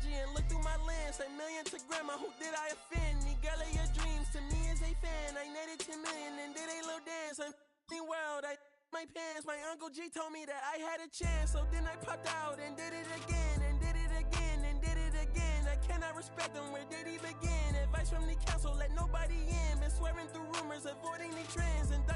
IG and look through my lens. Say million to grandma, who did I offend? The girl of your dreams to me is a fan. I netted 10 million and did a little dance. I'm f***ing world, I my pants. My Uncle G told me that I had a chance. So then I popped out and did it again. And did it again and did it again. I cannot respect him, where did he begin? Advice from the council, let nobody in. Been swearing through rumors, avoiding the trends. And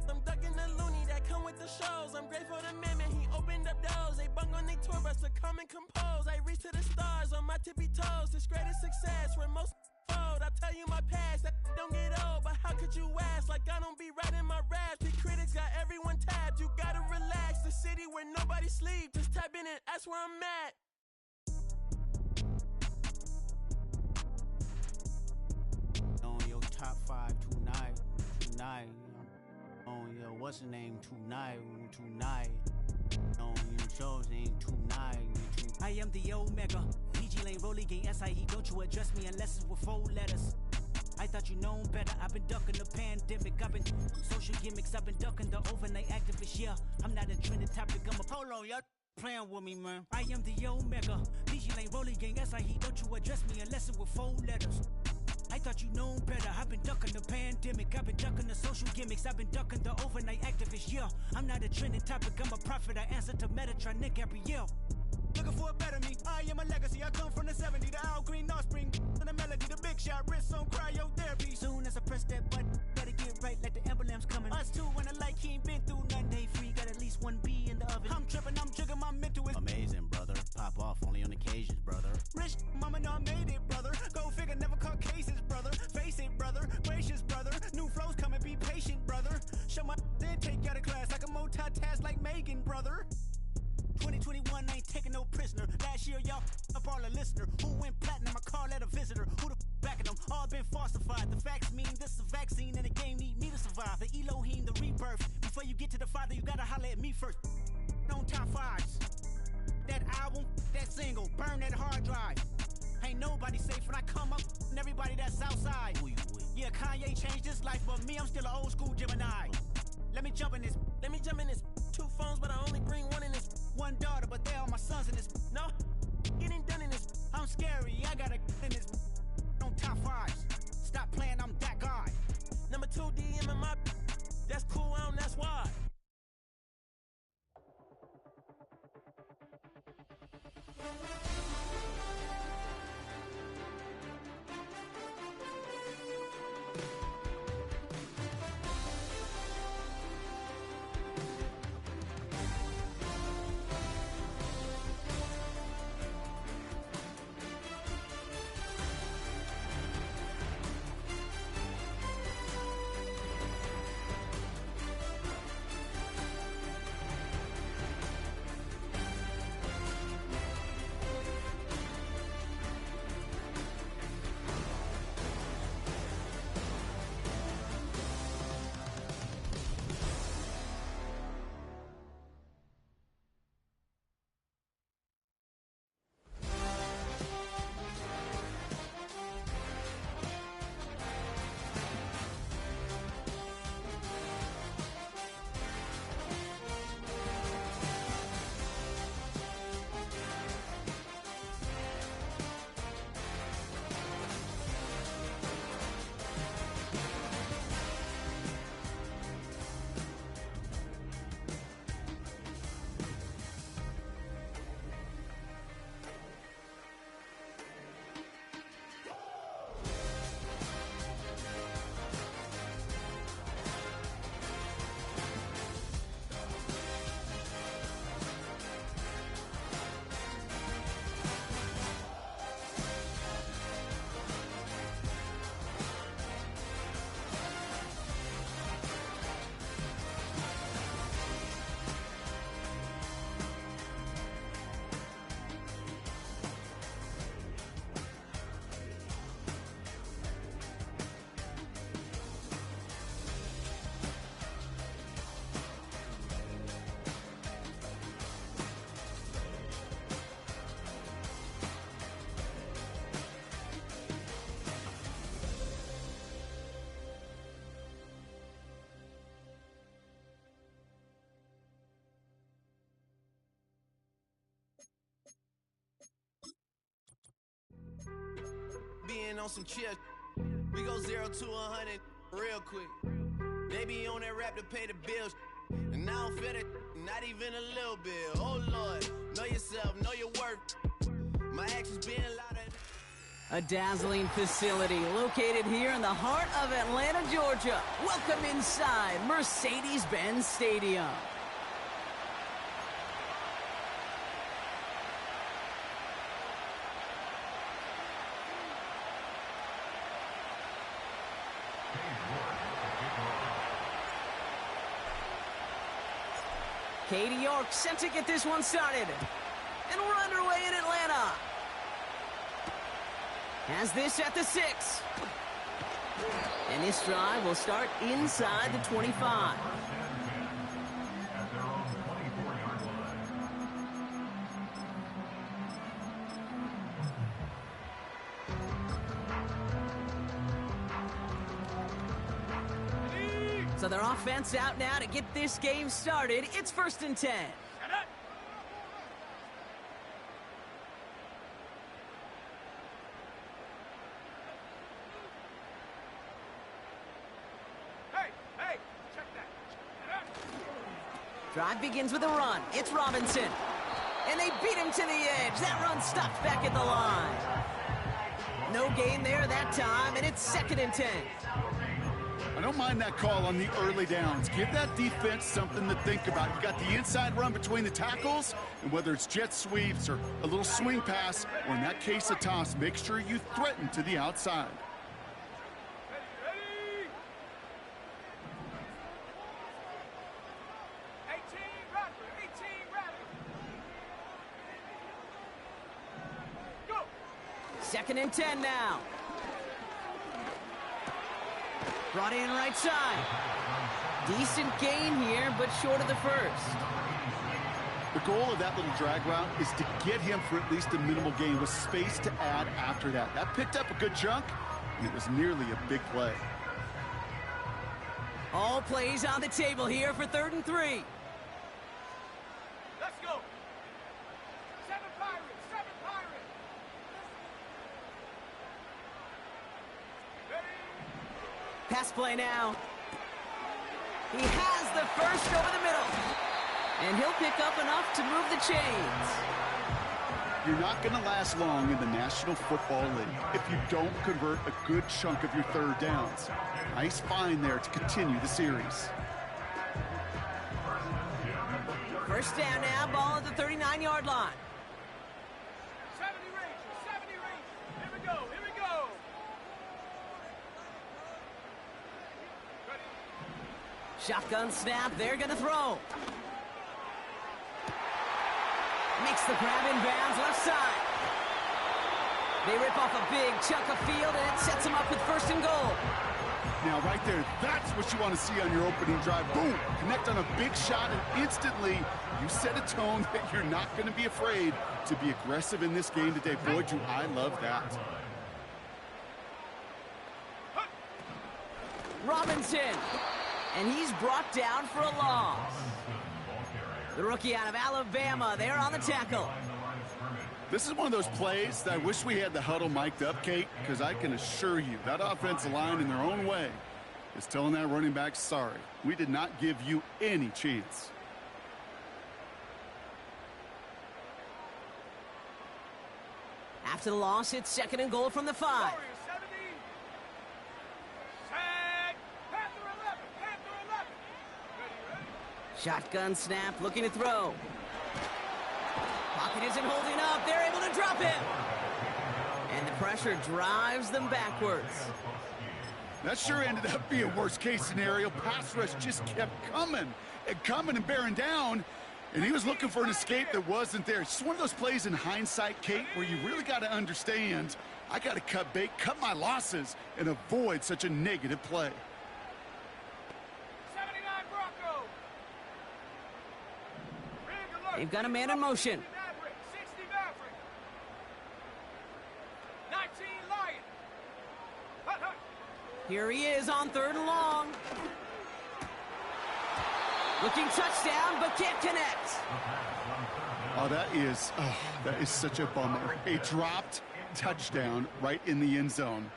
I'm ducking the loony that come with the shows. I'm grateful to man, he opened up doors. They bung on their tour bus to come and compose. I reach to the stars on my tippy toes. This greatest success where most fold. I tell you my past, that don't get old. But how could you ask? Like I don't be writing my raps. The critics got everyone tapped. You gotta relax. The city where nobody sleeps. Just tap in and ask where I'm at. On your top 5 tonight. On your what's the name tonight. On your show's name tonight. I am the Omega. PG Lane, Rolly Gang, SIE. Don't you address me unless it's with 4 letters. I thought you known better. I've been ducking the pandemic. I've been social gimmicks. I've been ducking the overnight activists. Yeah, I'm not a trending topic. I'm a hold on, y'all playing with me, man. I am the Omega. PG Lane, Rolly Gang, SIE. Don't you address me unless it's with 4 letters. I thought you known better. I've been ducking the pandemic. I've been ducking the social gimmicks. I've been ducking the overnight activists. Yeah, I'm not a trending topic. I'm a prophet. I answer to Metatron, Nick Gabrielle. Looking for a better me. I am a legacy. I come from the 70s. The Al Green, Offspring, and the melody. The big shot, wrist on cryotherapy. Soon as I press that button, better get right like the emblem's coming. Us two when I like he ain't been through nothing. Day free, got at least 1 B in the oven. I'm tripping, I'm jigging, my mental is amazing, brother. Pop off only on occasions, brother. Rich, mama know I made it, brother. Go figure, never caught cases, brother. Face it, brother. Gracious, brother. New flows coming, be patient, brother. Show my then take you out of class like a multitask like Megan, brother. 2021 ain't taking no prisoner. Last year, y'all up all a listener. Who went platinum? I call that a visitor. Who the back of them? All been falsified. The facts mean this is a vaccine and the game need me to survive. The Elohim, the rebirth. Before you get to the Father, you gotta holler at me first. On top 5s. That album, that single, burn that hard drive. Ain't nobody safe when I come up and everybody that's outside. Who you with? Yeah, Kanye changed his life, but me, I'm still an old school Gemini. Let me jump in this. 2 phones, but I only bring 1 in this. 1 daughter, but they all my sons in this. No, getting done in this. I'm scary, I gotta in this. On top 5s. Stop playing, I'm that guy. Number 2 DM in my. That's cool, that's why. on some chill. We go 0 to 100 real quick. They be on that rap to pay the bills. And I don't feel it, not even a little bit. Oh Lord, know yourself, know your worth. My actions being louder. A dazzling facility located here in the heart of Atlanta, Georgia. Welcome inside Mercedes-Benz Stadium. Katie York set to get this one started. And we're underway in Atlanta. Has this at the 6. And this drive will start inside the 25. So their offense out now to get this game started. It's 1st and 10. Drive begins with a run. It's Robinson. And they beat him to the edge. That run stopped back at the line. No gain there that time, and it's 2nd and 10. I don't mind that call on the early downs. Give that defense something to think about. You got the inside run between the tackles, and whether it's jet sweeps or a little swing pass, or in that case a toss, make sure you threaten to the outside. Second and 10 now. Brought in right side. Decent gain here, but short of the first. The goal of that little drag route is to get him for at least a minimal gain with space to add after that. That picked up a good chunk, and it was nearly a big play. All plays on the table here for 3rd and 3. Let's go. 7 Pirates, 7 Pirates. Pass play now. He has the first over the middle. And he'll pick up enough to move the chains. You're not going to last long in the National Football League if you don't convert a good chunk of your 3rd downs. Nice find there to continue the series. First down now, ball at the 39-yard line. 70 Rangers, 70 Rangers. Here we go, here we go. Shotgun snap, they're going to throw. Makes the grab in bounds, left side. They rip off a big chunk of field, and it sets them up with 1st and goal. Now, right there, that's what you want to see on your opening drive. Boom! Connect on a big shot, and instantly you set a tone that you're not going to be afraid to be aggressive in this game today. Boy, do I love that. Robinson. And he's brought down for a loss. The rookie out of Alabama, they're on the tackle. This is one of those plays that I wish we had the huddle mic'd up, Kate, because I can assure you that offensive line in their own way is telling that running back, sorry, we did not give you any chance. After the loss, it's 2nd and goal from the 5. Shotgun snap, looking to throw. Pocket isn't holding up. They're able to drop him. And the pressure drives them backwards. That sure ended up being worst case scenario. Pass rush just kept coming and bearing down. And he was looking for an escape that wasn't there. It's just one of those plays in hindsight, Kate, where you really got to understand, I got to cut bait, cut my losses, and avoid such a negative play. They've got a man in motion. 60 Maverick. 19 Lion. Hut, hut. Here he is on 3rd and long. Looking touchdown, but can't connect. Oh, that is such a bummer. He dropped touchdown right in the end zone.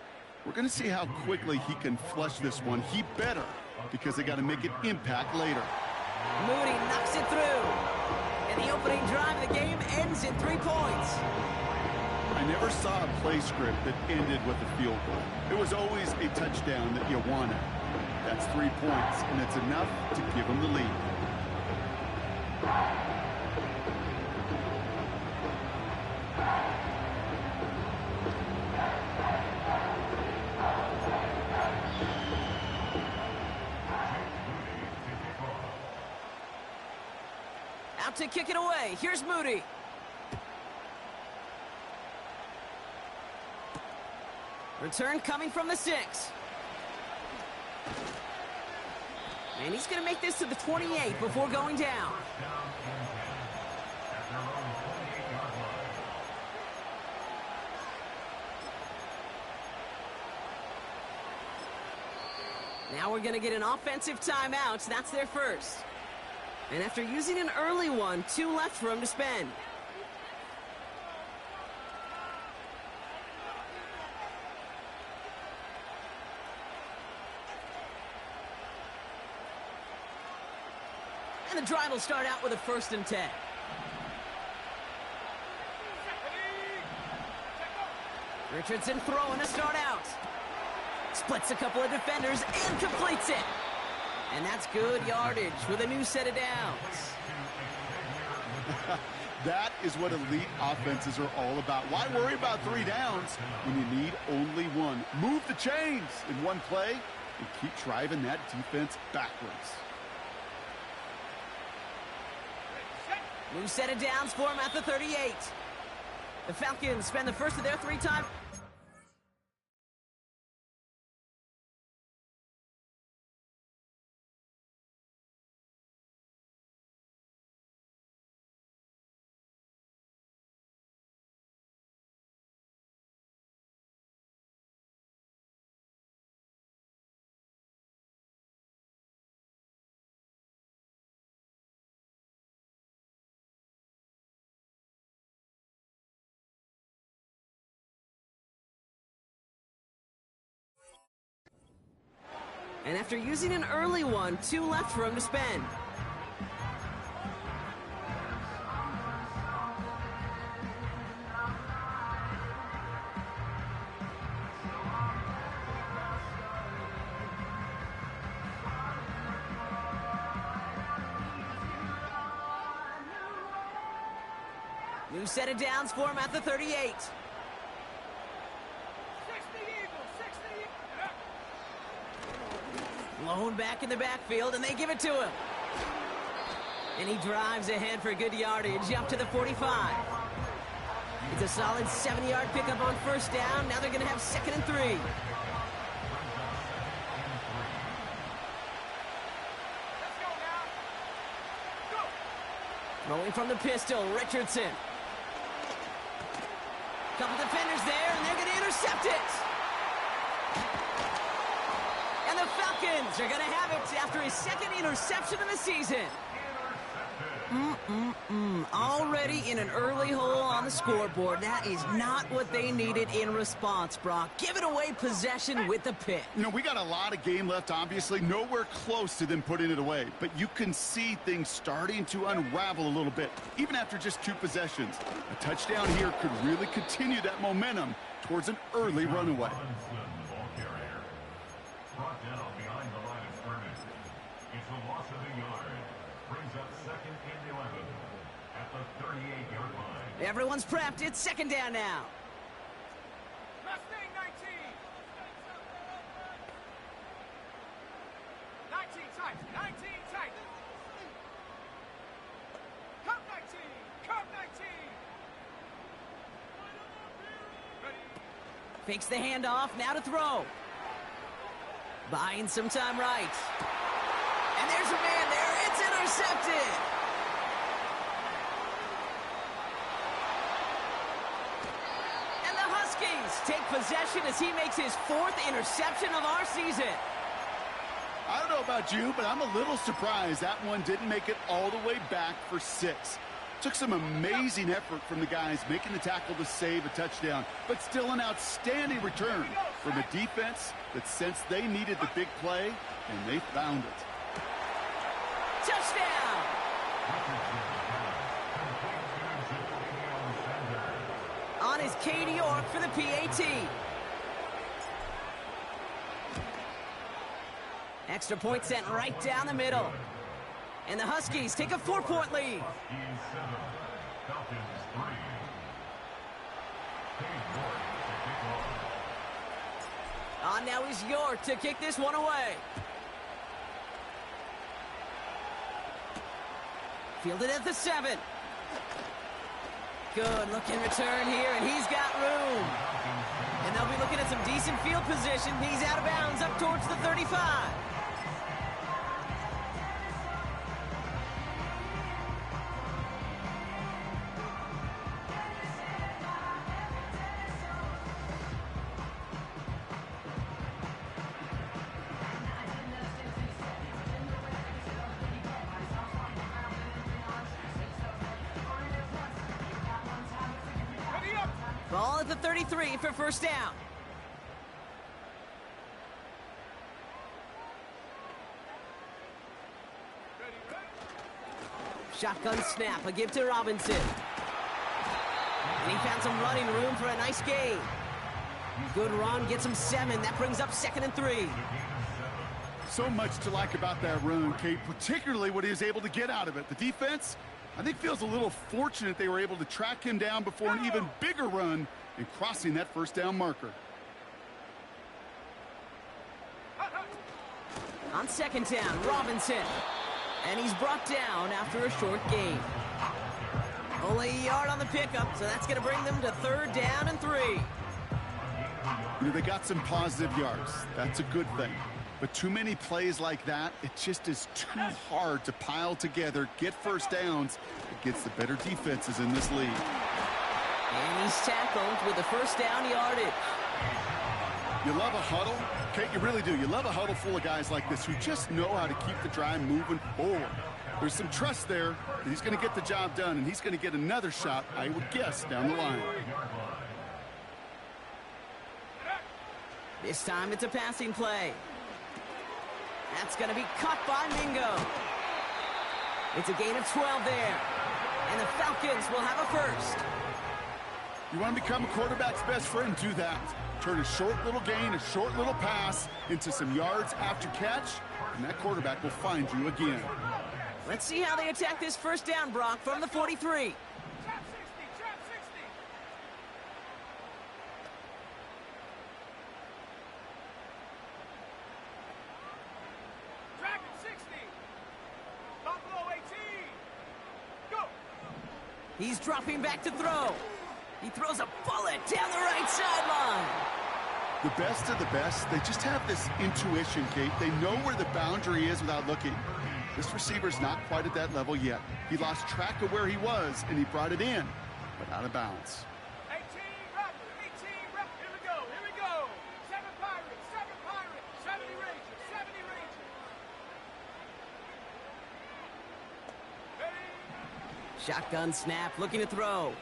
We're going to see how quickly he can flush this one. He better, because they got to make an impact later. Moody knocks it through. And the opening drive of the game ends in 3 points. I never saw a play script that ended with a field goal. It was always a touchdown that you wanted. That's 3 points, and it's enough to give them the lead. Out to kick it away. Here's Moody. Return coming from the 6. And he's going to make this to the 28 before going down. Now we're going to get an offensive timeout. That's their first. And after using an early one, 2 left for him to spend. And the drive will start out with a 1st and 10. Richardson throwing to start out. Splits a couple of defenders and completes it. And that's good yardage with a new set of downs. That is what elite offenses are all about. Why worry about 3 downs when you need only 1? Move the chains in one play and keep driving that defense backwards. New set of downs for him at the 38. The Falcons spend the first of their 3 times. And after using an early one, 2 left for him to spend. New set of downs for him at the 38. Blown back in the backfield, and they give it to him. And he drives ahead for good yardage up to the 45. It's a solid 70-yard pickup on 1st down. Now they're going to have 2nd and 3. Throwing from the pistol, Richardson. Couple defenders there, and they're going to intercept it. And the Falcons are going to have it after his 2nd interception of the season. Already in an early hole on the scoreboard. That is not what they needed in response, Brock. Giving away possession with the pick. You know, we got a lot of game left, obviously. Nowhere close to them putting it away. But you can see things starting to unravel a little bit, even after just 2 possessions. A touchdown here could really continue that momentum towards an early runaway. Brought down behind the line of scrimmage. It's a loss of a yard. Brings up 2nd and 11 at the 38-yard line. Everyone's prepped. It's 2nd down now. Mustang 19. 19 tight. 19 tight. Cup 19. Cup 19. Ready. Fakes the handoff. Now to throw. Buying some time right. And there's a man there. It's intercepted. And the Huskies take possession as he makes his 4th interception of our season. I don't know about you, but I'm a little surprised that one didn't make it all the way back for 6. Took some amazing effort from the guys making the tackle to save a touchdown, but still an outstanding return from a defense that sensed they needed the big play, and they found it. Touchdown! On is Katie York for the PAT. Extra point sent right down the middle. And the Huskies take a 4-point lead. Huskies 7, Falcons 3. Kate York to kick off. On now is York to kick this one away. Fielded at the 7. Good looking return here, and he's got room. And they'll be looking at some decent field position. He's out of bounds up towards the 35. Ball at the 33 for first down. Shotgun snap, a give to Robinson. And he found some running room for a nice gain. Good run, gets him 7. That brings up 2nd and 3. So much to like about that run, Kate, particularly what he was able to get out of it. The defense, I think, feels a little fortunate they were able to track him down before an even bigger run and crossing that first down marker. On 2nd down, Robinson. And he's brought down after a short gain. Only a yard on the pickup, so that's going to bring them to 3rd down and 3. You know, they got some positive yards. That's a good thing. But too many plays like that, it just is too hard to pile together, get first downs against the better defenses in this league. And he's tackled with the first down yardage. You love a huddle? Kate, you really do. You love a huddle full of guys like this who just know how to keep the drive moving forward. There's some trust there that he's going to get the job done, and he's going to get another shot, I would guess, down the line. This time it's a passing play. That's going to be caught by Mingo. It's a gain of 12 there. And the Falcons will have a first. You want to become a quarterback's best friend, do that. Turn a short little gain, a short little pass into some yards after catch, and that quarterback will find you again. Let's see how they attack this first down, Brock, from the 43. Trap 60, trap 60. Dragon 60. Buffalo 18. Go. He's dropping back to throw. He throws a bullet down the right sideline. The best of the best, they just have this intuition, Kate. They know where the boundary is without looking. This receiver's not quite at that level yet. He lost track of where he was, and he brought it in, but out of bounds. 18 rep, 18 rep. Here we go, here we go. 7 Pirates, 70 Rangers, 70 Rangers. Ready? Shotgun snap, looking to throw.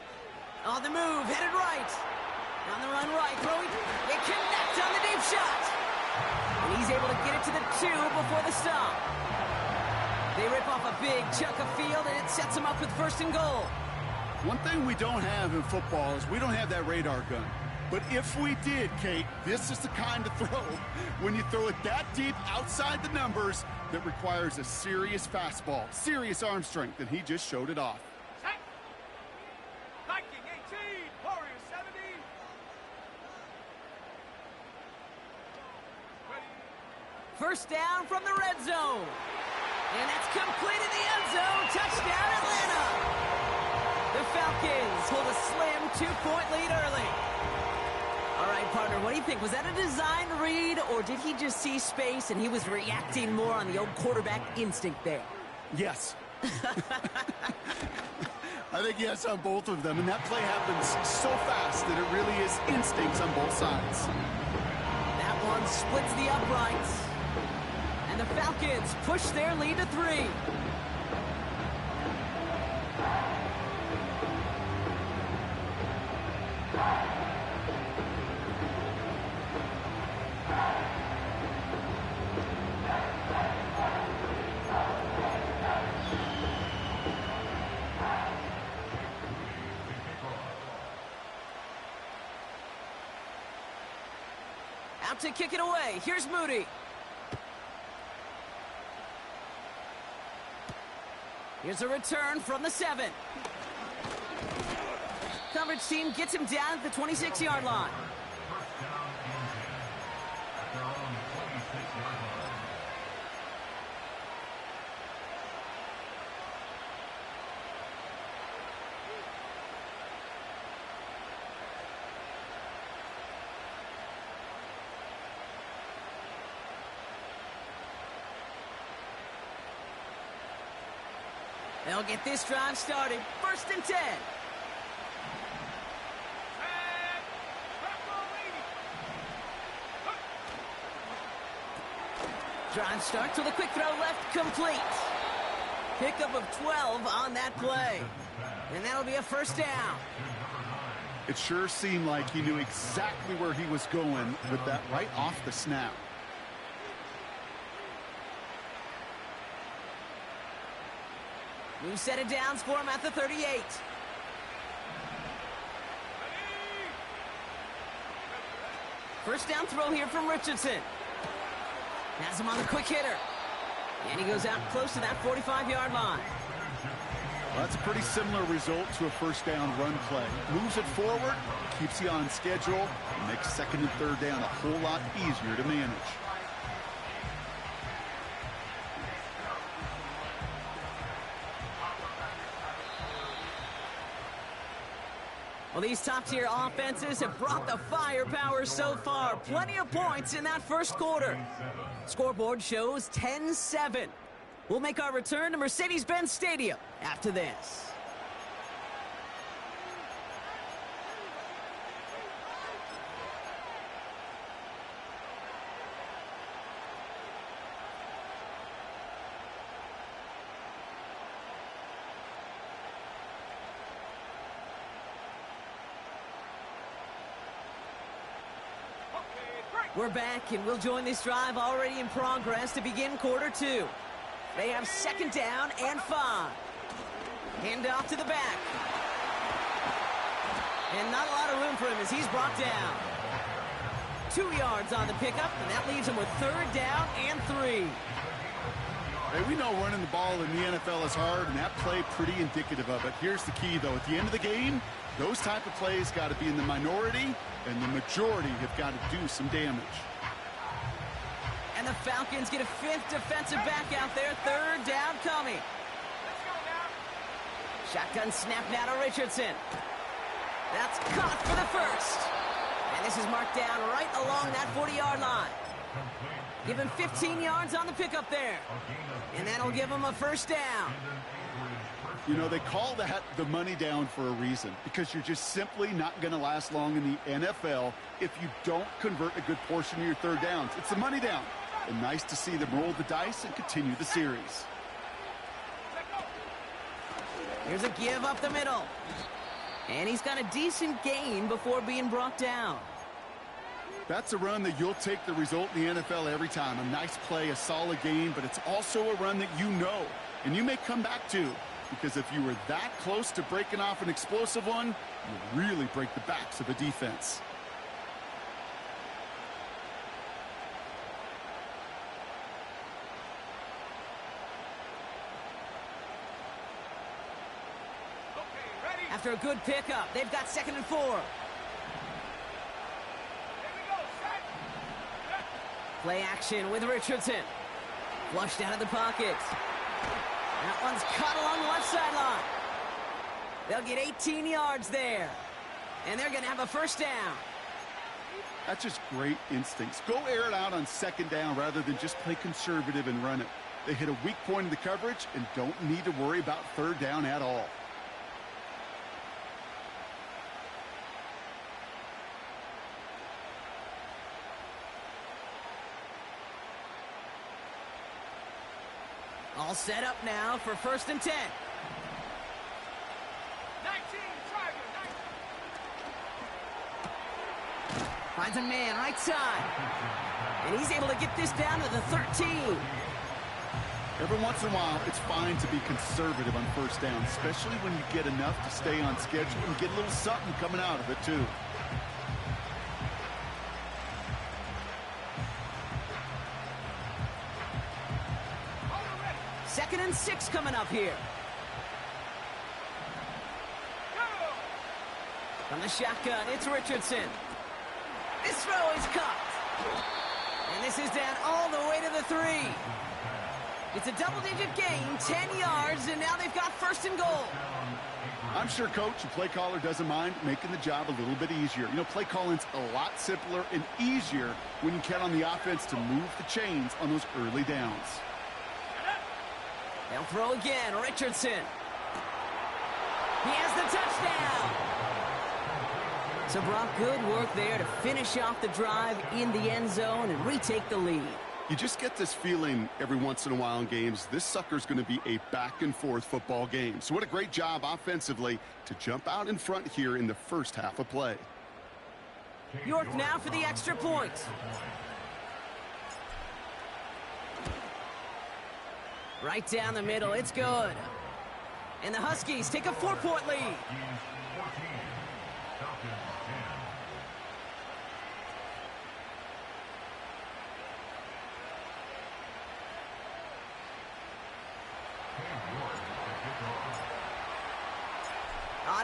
On the move, headed right. On the run right, throwing. It connects on the deep shot. And he's able to get it to the 2 before the stop. They rip off a big chunk of field, and it sets them up with 1st and goal. One thing we don't have in football is we don't have that radar gun. But if we did, Kate, this is the kind of throw, when you throw it that deep outside the numbers, that requires a serious fastball, serious arm strength, and he just showed it off. Set. Viking 18, Warriors 70. Ready? First down from the red zone. And that's complete in the end zone. Touchdown, Atlanta. The Falcons hold a slim 2-point lead early. All right, partner, what do you think? Was that a design read, or did he just see space and he was reacting more on the old quarterback instinct there? Yes. I think yes on both of them, and that play happens so fast that it really is instincts on both sides. That one splits the uprights. And the Falcons push their lead to 3. out to kick it away. Here's Moody. Here's a return from the 7. Coverage team gets him down at the 26-yard line. First down and 10 at their own 26-yard line. They'll get this drive started. First and 10. Drive starts with a quick throw left, complete. Pickup of 12 on that play. And that'll be a first down. It sure seemed like he knew exactly where he was going with that right off the snap. New set of downs for him at the 38. First down throw here from Richardson. Has him on the quick hitter. And he goes out close to that 45-yard line. Well, that's a pretty similar result to a first down run play. Moves it forward, keeps you on schedule, and makes second and third down a whole lot easier to manage. Well, these top-tier offenses have brought the firepower so far. Plenty of points in that first quarter. Scoreboard shows 10-7. We'll make our return to Mercedes-Benz Stadium after this. We're back, and we'll join this drive already in progress to begin quarter 2. They have second down and 5. Hand off to the back. And not a lot of room for him as he's brought down. 2 yards on the pickup, and that leaves him with third down and 3. Hey, we know running the ball in the NFL is hard, and that play pretty indicative of it. Here's the key, though. At the end of the game, those type of plays got to be in the minority, and the majority have got to do some damage. And the Falcons get a 5th defensive back out there. Third down coming. Shotgun snap now to Richardson. That's caught for the first. And this is marked down right along that 40-yard line. Give him 15 yards on the pickup there. And that'll give him a first down. You know, they call that the money down for a reason, because you're just simply not going to last long in the NFL if you don't convert a good portion of your third downs. It's the money down. And nice to see them roll the dice and continue the series. Here's a give up the middle. And he's got a decent gain before being brought down. That's a run that you'll take the result in the NFL every time. A nice play, a solid game, but it's also a run that you know and you may come back to, because if you were that close to breaking off an explosive one, you really break the backs of a defense. After a good pickup, they've got second and 4. Play action with Richardson. Flushed out of the pocket. That one's caught along the left sideline. They'll get 18 yards there. And they're going to have a first down. That's just great instincts. Go air it out on second down rather than just play conservative and run it. They hit a weak point in the coverage and don't need to worry about third down at all. All set up now for first and 10. 19, Tiger, 19. Finds a man right side. And he's able to get this down to the 13. Every once in a while, it's fine to be conservative on first down, especially when you get enough to stay on schedule and get a little something coming out of it, too. and 6 coming up here. From the shotgun, it's Richardson. This throw is caught. And this is down all the way to the 3. It's a double-digit gain, 10 yards, and now they've got 1st and goal. I'm sure Coach, the play caller, doesn't mind making the job a little bit easier. You know, play calling's a lot simpler and easier when you count on the offense to move the chains on those early downs. They'll throw again, Richardson. He has the touchdown. So, Brock, good work there to finish off the drive in the end zone and retake the lead. You just get this feeling every once in a while in games, this sucker's going to be a back-and-forth football game. So what a great job offensively to jump out in front here in the first half of play. York now for the extra point. Right down the middle, it's good. And the Huskies take a 4-point lead.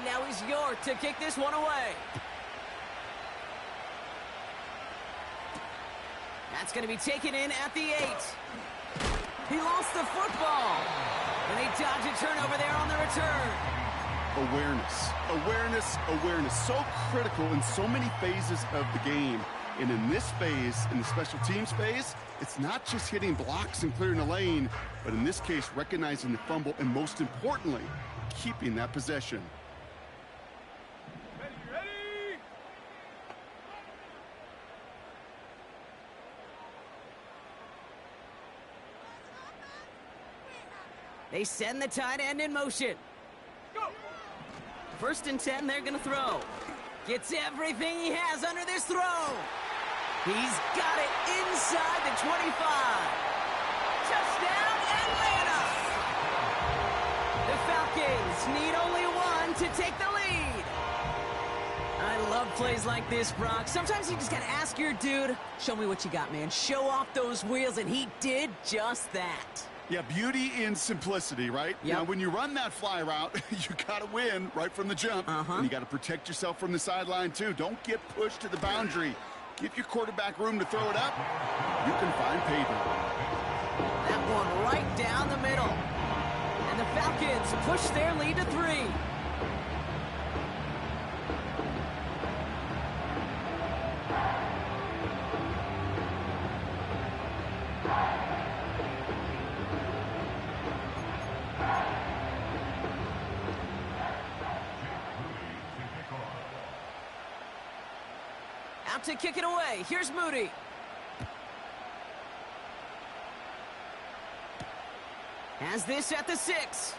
Now is York to kick this one away. That's going to be taken in at the 8. He lost the football. And they dodge a turnover there on the return. Awareness. So critical in so many phases of the game. And in this phase, in the special teams phase, it's not just hitting blocks and clearing the lane, but in this case, recognizing the fumble and most importantly, keeping that possession. They send the tight end in motion. Go. 1st and 10, they're going to throw. Gets everything he has under this throw. He's got it inside the 25. Touchdown, Atlanta! The Falcons need only 1 to take the lead. I love plays like this, Brock. Sometimes you just got to ask your dude, show me what you got, man. Show off those wheels, and he did just that. Yeah, beauty in simplicity, right? Yep. Now, when you run that fly route, you got to win right from the jump. And you got to protect yourself from the sideline, too. Don't get pushed to the boundary. Give your quarterback room to throw it up. You can find pavement. That one right down the middle. And the Falcons push their lead to 3. Out to kick it away. Here's Moody. Has this at the 6.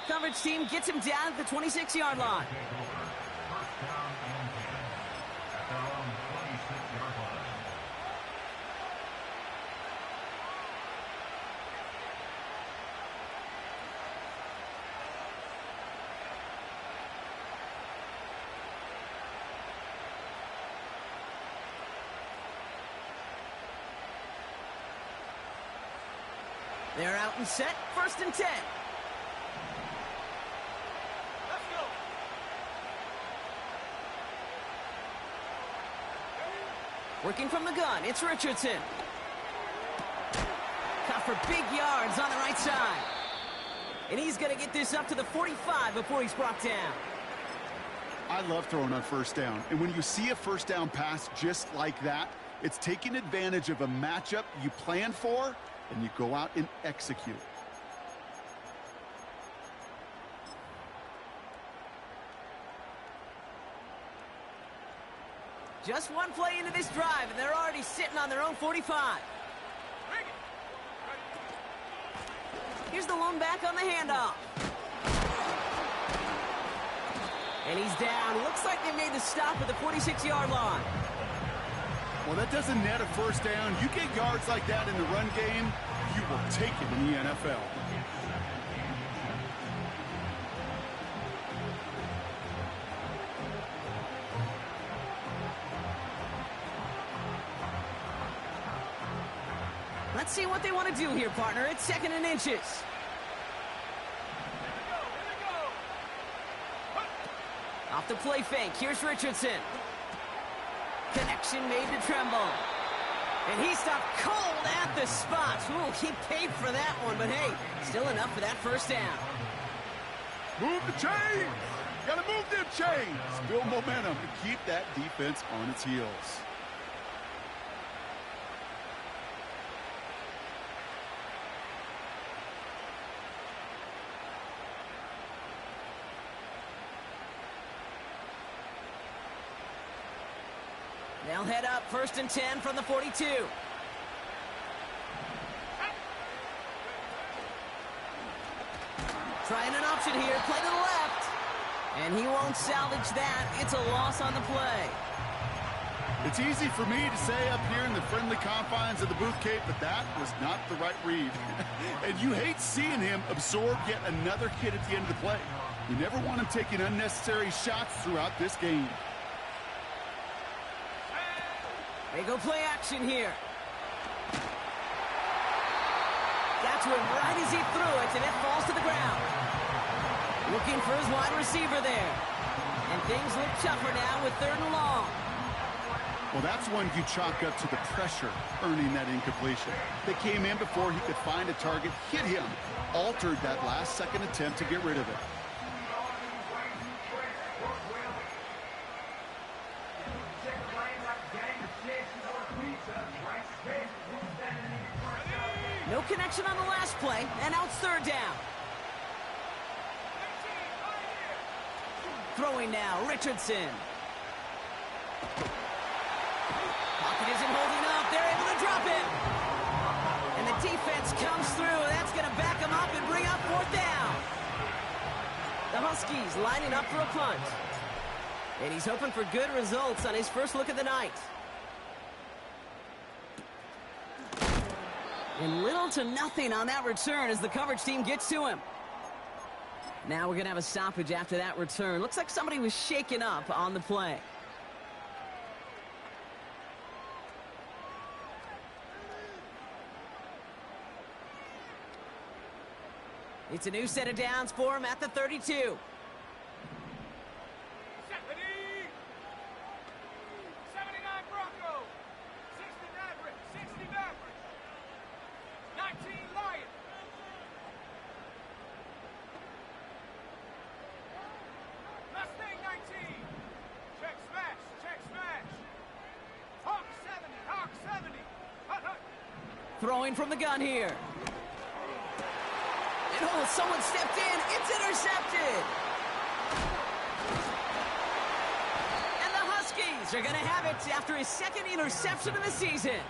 Coverage team gets him down at the 26-yard line. First down and 10 at their own 26-yard line. They're out and set. 1st and 10. Let's go. Working from the gun, it's Richardson. Caught for big yards on the right side. And he's going to get this up to the 45 before he's brought down. I love throwing on 1st down. And when you see a 1st down pass just like that, it's taking advantage of a matchup you plan for, and you go out and execute. Just one play into this drive, and they're already sitting on their own 45. Here's the lone back on the handoff. And he's down. Looks like they made the stop at the 46-yard line. Well, that doesn't net a 1st down. You get yards like that in the run game, you will take it in the NFL. Let's see what they want to do here, partner. It's 2nd and inches. Off the play fake. Here's Richardson. Connection made to Tremble. And he stopped cold at the spot. Ooh, he paid for that one, but hey, still enough for that first down. Move the chains! Gotta move them chains! Build momentum to keep that defense on its heels. They'll head up 1st and 10 from the 42. Trying an option here, play to the left. And he won't salvage that. It's a loss on the play. It's easy for me to say up here in the friendly confines of the booth, Kate, but that was not the right read. And you hate seeing him absorb yet another hit at the end of the play. You never want him taking unnecessary shots throughout this game. They go play action here. Got to him right as he threw it, and it falls to the ground. Looking for his wide receiver there. And things look tougher now with 3rd and long. Well, that's one you chalk up to the pressure earning that incompletion. They came in before he could find a target, hit him, altered that last-second attempt to get rid of it. No connection on the last play, and now it's 3rd down. Throwing now, Richardson. Pocket isn't holding up. They're able to drop it. And the defense comes through. That's going to back them up and bring up 4th down. The Huskies lining up for a punt. And he's hoping for good results on his first look of the night. And little to nothing on that return as the coverage team gets to him. Now we're going to have a stoppage after that return. Looks like somebody was shaken up on the play. It's a new set of downs for him at the 32. 79 Broncos. 60 Maverick. 60 Maverick. 19 Lion. Mustang 19. Check smash. Check smash. Hawk 70. Hawk 70. Hut, hut. Throwing from the gun here. And oh, someone stepped in. It's intercepted. And the Huskies are going to have it after his 2nd interception of the season.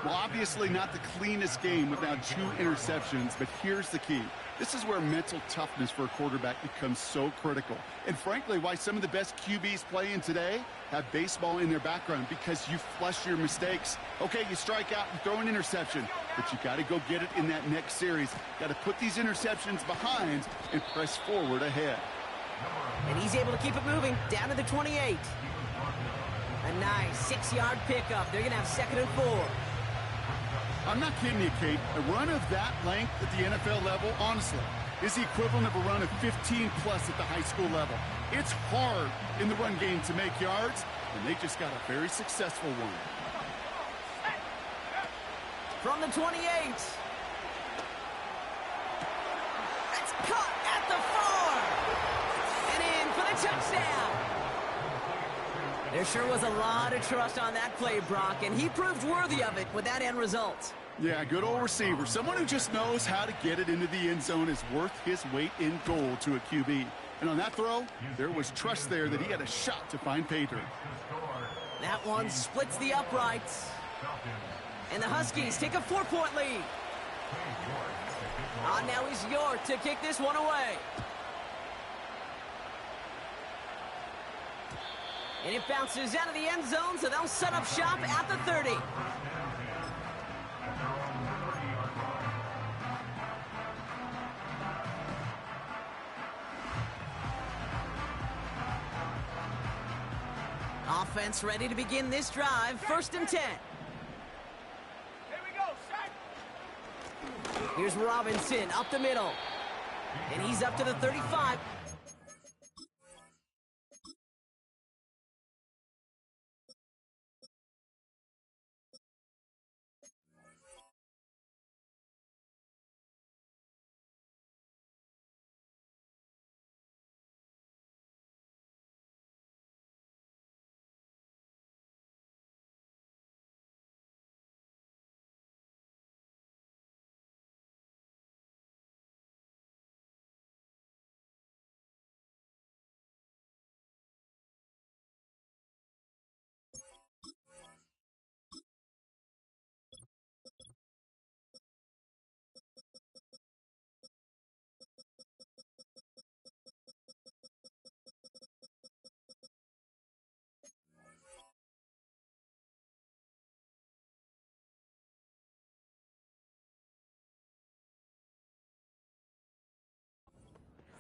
Well, obviously not the cleanest game with now 2 interceptions, but here's the key. This is where mental toughness for a quarterback becomes so critical. And frankly, why some of the best QBs playing today have baseball in their background, because you flush your mistakes. Okay, you strike out and throw an interception, but you got to go get it in that next series. Got to put these interceptions behind and press forward ahead. And he's able to keep it moving down to the 28. A nice 6-yard pickup. They're going to have 2nd and 4. I'm not kidding you, Kate. A run of that length at the NFL level, honestly, is the equivalent of a run of 15-plus at the high school level. It's hard in the run game to make yards, and they just got a very successful one. From the 28. That's caught at the 4. And in for the touchdown. There sure was a lot of trust on that play, Brock, and he proved worthy of it with that end result. Yeah, good old receiver. Someone who just knows how to get it into the end zone is worth his weight in gold to a QB. And on that throw, there was trust there that he had a shot to find pay dirt. That one splits the uprights. And the Huskies take a 4-point lead. Now he's York to kick this one away. And it bounces out of the end zone, so they'll set up shop at the 30. Offense ready to begin this drive. 1st and 10. Here we go. Here's Robinson up the middle. And he's up to the 35.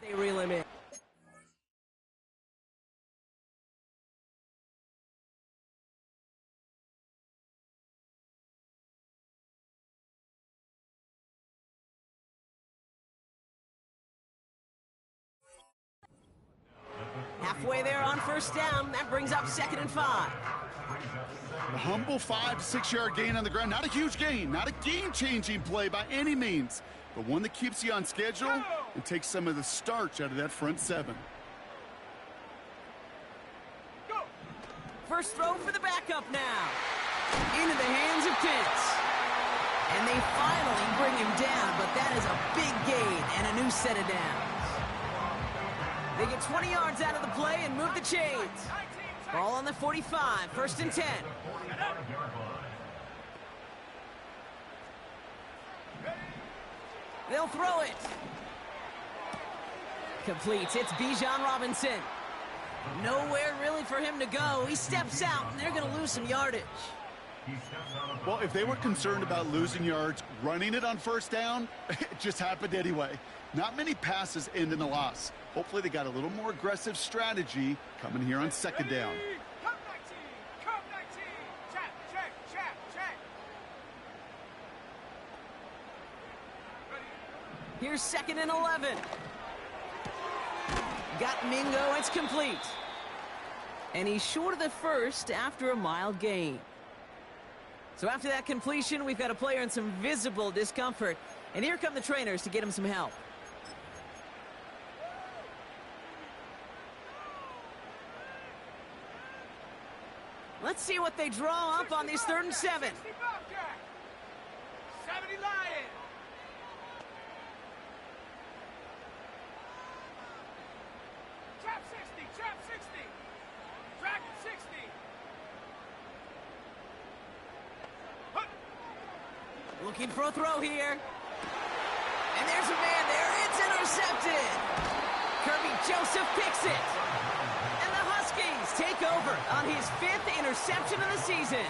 They reel him in. Halfway there on first down. That brings up 2nd and 5. A humble 5 to 6 yard gain on the ground. Not a huge gain, not a game-changing play by any means, but one that keeps you on schedule and takes some of the starch out of that front 7. First throw for the backup now. Into the hands of Pitts. And they finally bring him down, but that is a big gain and a new set of downs. They get 20 yards out of the play and move the chains. Ball on the 45, 1st and 10. They'll throw it. Completes. It's Bijan Robinson. Nowhere really for him to go. He steps out, and they're going to lose some yardage. Well, if they were concerned about losing yards, running it on first down, it just happened anyway. Not many passes end in a loss. Hopefully they got a little more aggressive strategy coming here on 2nd down. Come 19! Come 19! Check, check, check, check! Here's 2nd and 11. Got Mingo, it's complete. And he's short of the first after a mild gain. So after that completion, we've got a player in some visible discomfort. And here come the trainers to get him some help. Let's see what they draw up on these 3rd and 7. 70 Lions! Trap 60, trap 60! Dragon 60! Looking for a throw here. And there's a man there. It's intercepted. Kirby Joseph picks it. And the Huskies take over on his 5th interception of the season.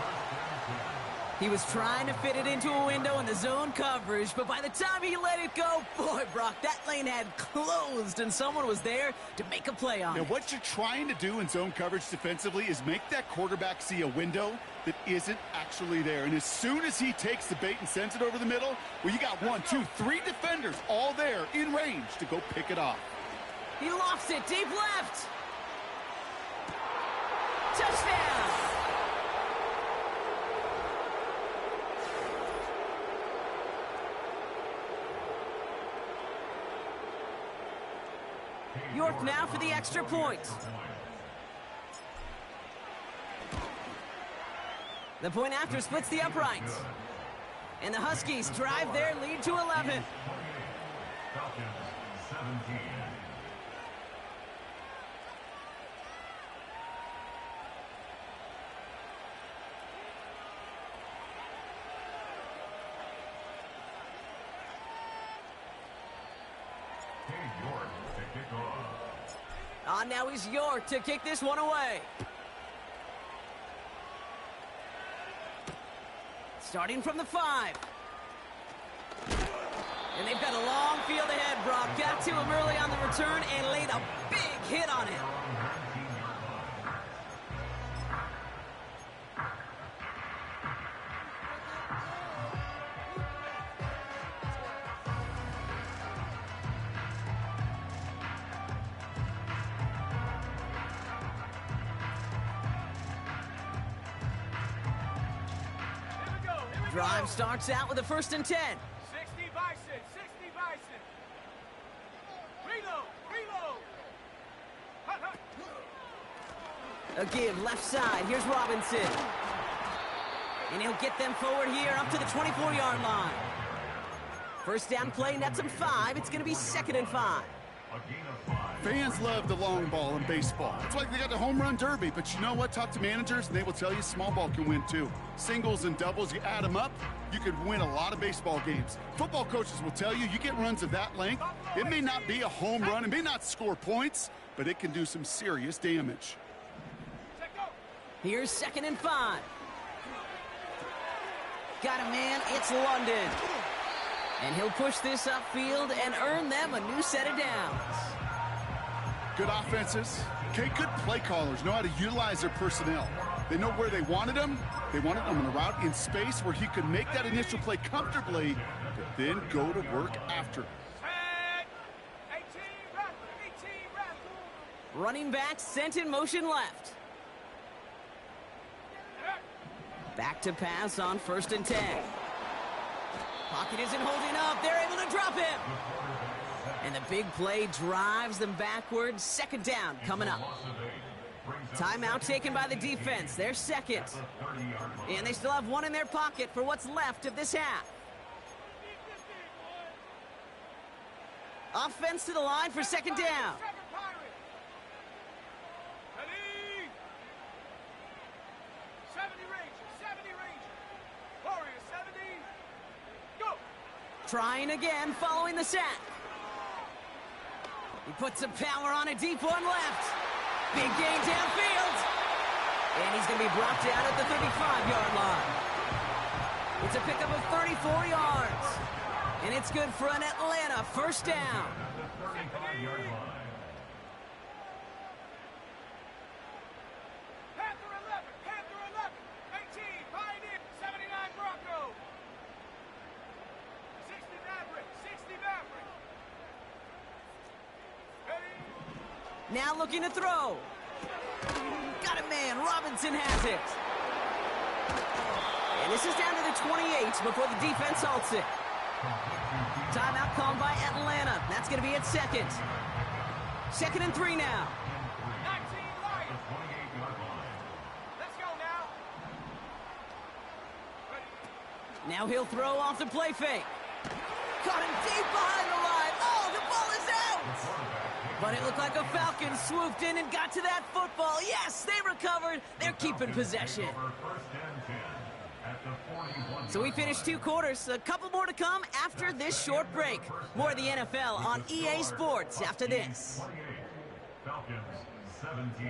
He was trying to fit it into a window in the zone coverage, but by the time he let it go, boy, Brock, that lane had closed, and someone was there to make a play on it. Now, what you're trying to do in zone coverage defensively is make that quarterback see a window that isn't actually there. And as soon as he takes the bait and sends it over the middle, well, you got 1, 2, 3 defenders all there in range to go pick it off. He lofts it deep left. Touchdown. York now for the extra point. The point after splits the uprights. And the Huskies drive their lead to 11. Falcons 17. York to kick off. Now is York to kick this one away. Starting from the 5. And they've got a long field ahead, Brock. Got to him early on the return and laid a big hit on him. Drive starts out with a 1st and 10. 60 Bison, 60 Bison. Reload, reload. Hut, hut. A give left side. Here's Robinson. And he'll get them forward here up to the 24-yard line. 1st down play nets him 5. It's going to be 2nd and 5. Fans love the long ball in baseball. It's like they got the home run derby, but you know what? Talk to managers, and they will tell you small ball can win too. Singles and doubles, you add them up, you could win a lot of baseball games. Football coaches will tell you, you get runs of that length, it may not be a home run, it may not score points, but it can do some serious damage. Here's 2nd and 5. Got a man, it's London. And he'll push this upfield and earn them a new set of downs. Good offenses. Okay, good play callers know how to utilize their personnel. They know where they wanted them. They wanted them on a route in space where he could make that initial play comfortably, but then go to work after. 18 rep. Running back sent in motion left. Back to pass on 1st and 10. Pocket isn't holding up. They're able to drop him. And the big play drives them backwards. 2nd down coming up. Timeout taken by the defense. They're 2nd. And they still have 1 in their pocket for what's left of this half. Offense to the line for 2nd down. 70 Rangers. Warriors 70. Go. Trying again following the sack. He puts some power on a deep one left. Big gain downfield. And he's going to be brought down at the 35-yard line. It's a pickup of 34 yards. And it's good for an Atlanta 1st down. Panther 11. 18 Pioneer. 79 Bronco. 60 Maverick. Now looking to throw. Got a man. Robinson has it. And this is down to the 28 before the defense halts it. Timeout called by Atlanta. That's going to be at 2nd. 2nd and 3 now. 19 Lions. Let's go now. Now he'll throw off the play fake. Caught him deep behind the line. Oh, the ball is out. But it looked like a Falcons swooped in and got to that football. Yes, they recovered. They're keeping possession. So we finished 2 quarters. A couple more to come after this short break. More of the NFL on EA Sports after this. Falcons 17.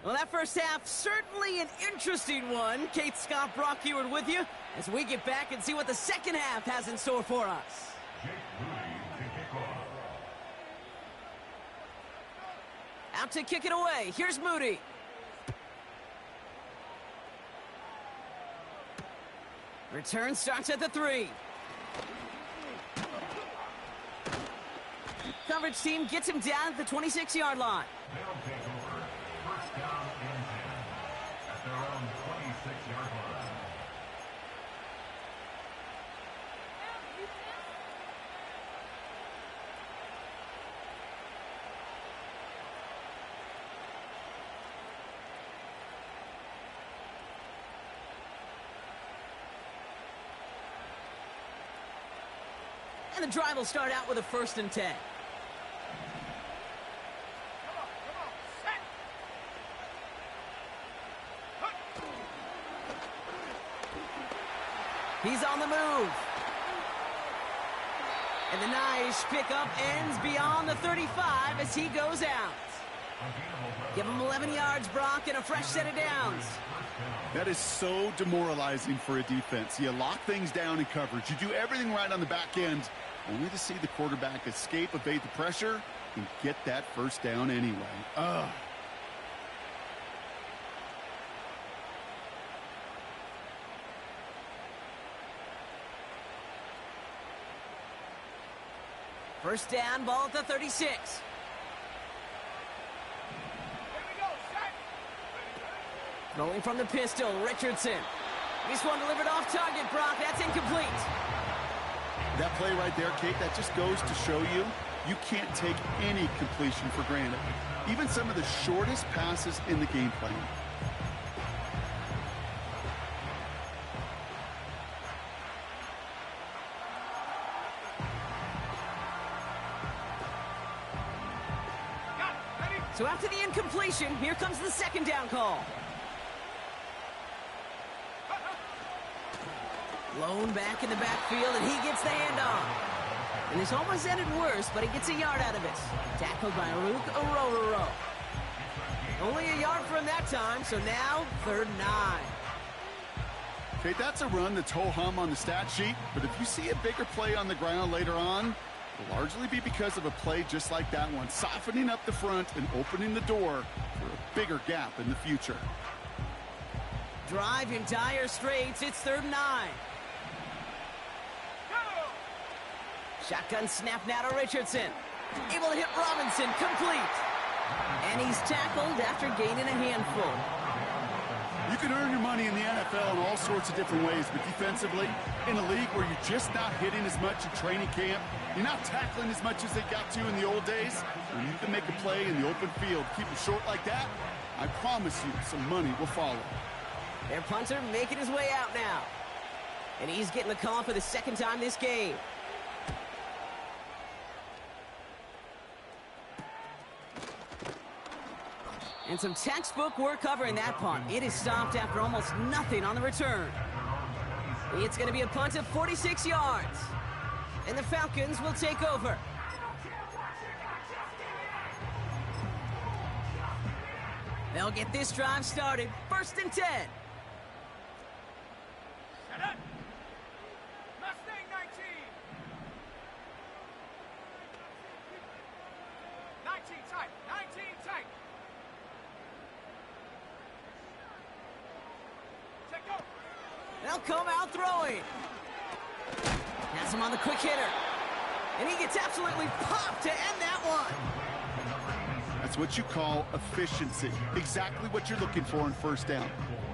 Well, that first half, certainly an interesting one. Kate Scott, Brock Ewart with you as we get back and see what the second half has in store for us. Out to kick it away. Here's Moody. Return starts at the 3. Coverage team gets him down at the 26-yard line. They'll take over. First down and 10 at their own 26-yard line. And the drive will start out with a 1st and 10. He's on the move. And the nice pickup ends beyond the 35 as he goes out. Give him 11 yards, Brock, and a fresh set of downs. That is so demoralizing for a defense. You lock things down in coverage. You do everything right on the back end, only to see the quarterback escape, evade the pressure, and get that first down anyway. Ugh. First down, ball at the 36. Here we go, set. Throwing from the pistol, Richardson. This one delivered off target, Brock. That's incomplete. That play right there, Kate, that just goes to show you can't take any completion for granted. Even some of the shortest passes in the game plan. So after the incompletion, here comes the second down call. Lone back in the backfield, and he gets the handoff. And this almost ended worse, but he gets a yard out of it. Tackled by Lurk. Only a yard for him that time, so now 3rd and 9. Okay, that's a run that's ho-hum on the stat sheet, but if you see a bigger play on the ground later on, it'll largely be because of a play just like that one, softening up the front and opening the door for a bigger gap in the future. Drive in dire straits, it's 3rd and 9. Shotgun snap now to Richardson. Able to hit Robinson, complete. And he's tackled after gaining a handful. You can earn your money in the NFL in all sorts of different ways, but defensively, in a league where you're just not hitting as much in training camp, you're not tackling as much as they got to in the old days, when you can make a play in the open field, keep it short like that, I promise you some money will follow. Their punter making his way out now. And he's getting the call for the second time this game. And some textbook work covering that punt. It is stopped after almost nothing on the return. It's going to be a punt of 46 yards. And the Falcons will take over. They'll get this drive started. 1st and 10. Set up. Mustang 19. 19 tight. 19 tight. Check go. They'll come out throwing. Has him on the quick hitter. And he gets absolutely popped to end that one. That's what you call efficiency. Exactly what you're looking for in 1st down.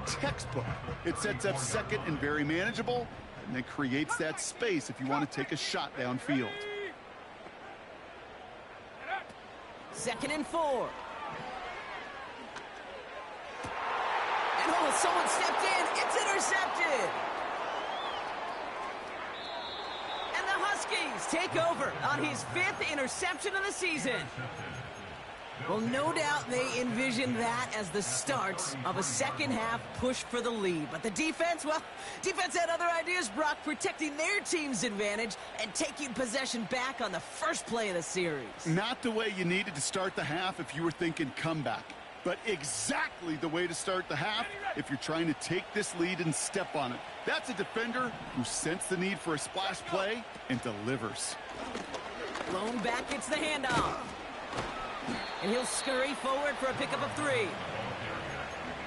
Textbook. It sets up second and very manageable, and then creates that space if you want to take a shot downfield. 2nd and 4. And oh, someone stepped in. It's intercepted. And the Huskies take over on his 5th interception of the season. Well, no doubt they envisioned that as the start of a second-half push for the lead. But the defense, well, defense had other ideas, Brock, protecting their team's advantage and taking possession back on the first play of the series. Not the way you needed to start the half if you were thinking comeback, but exactly the way to start the half if you're trying to take this lead and step on it. That's a defender who sensed the need for a splash play and delivers. Lone back gets the handoff. And he'll scurry forward for a pickup of 3.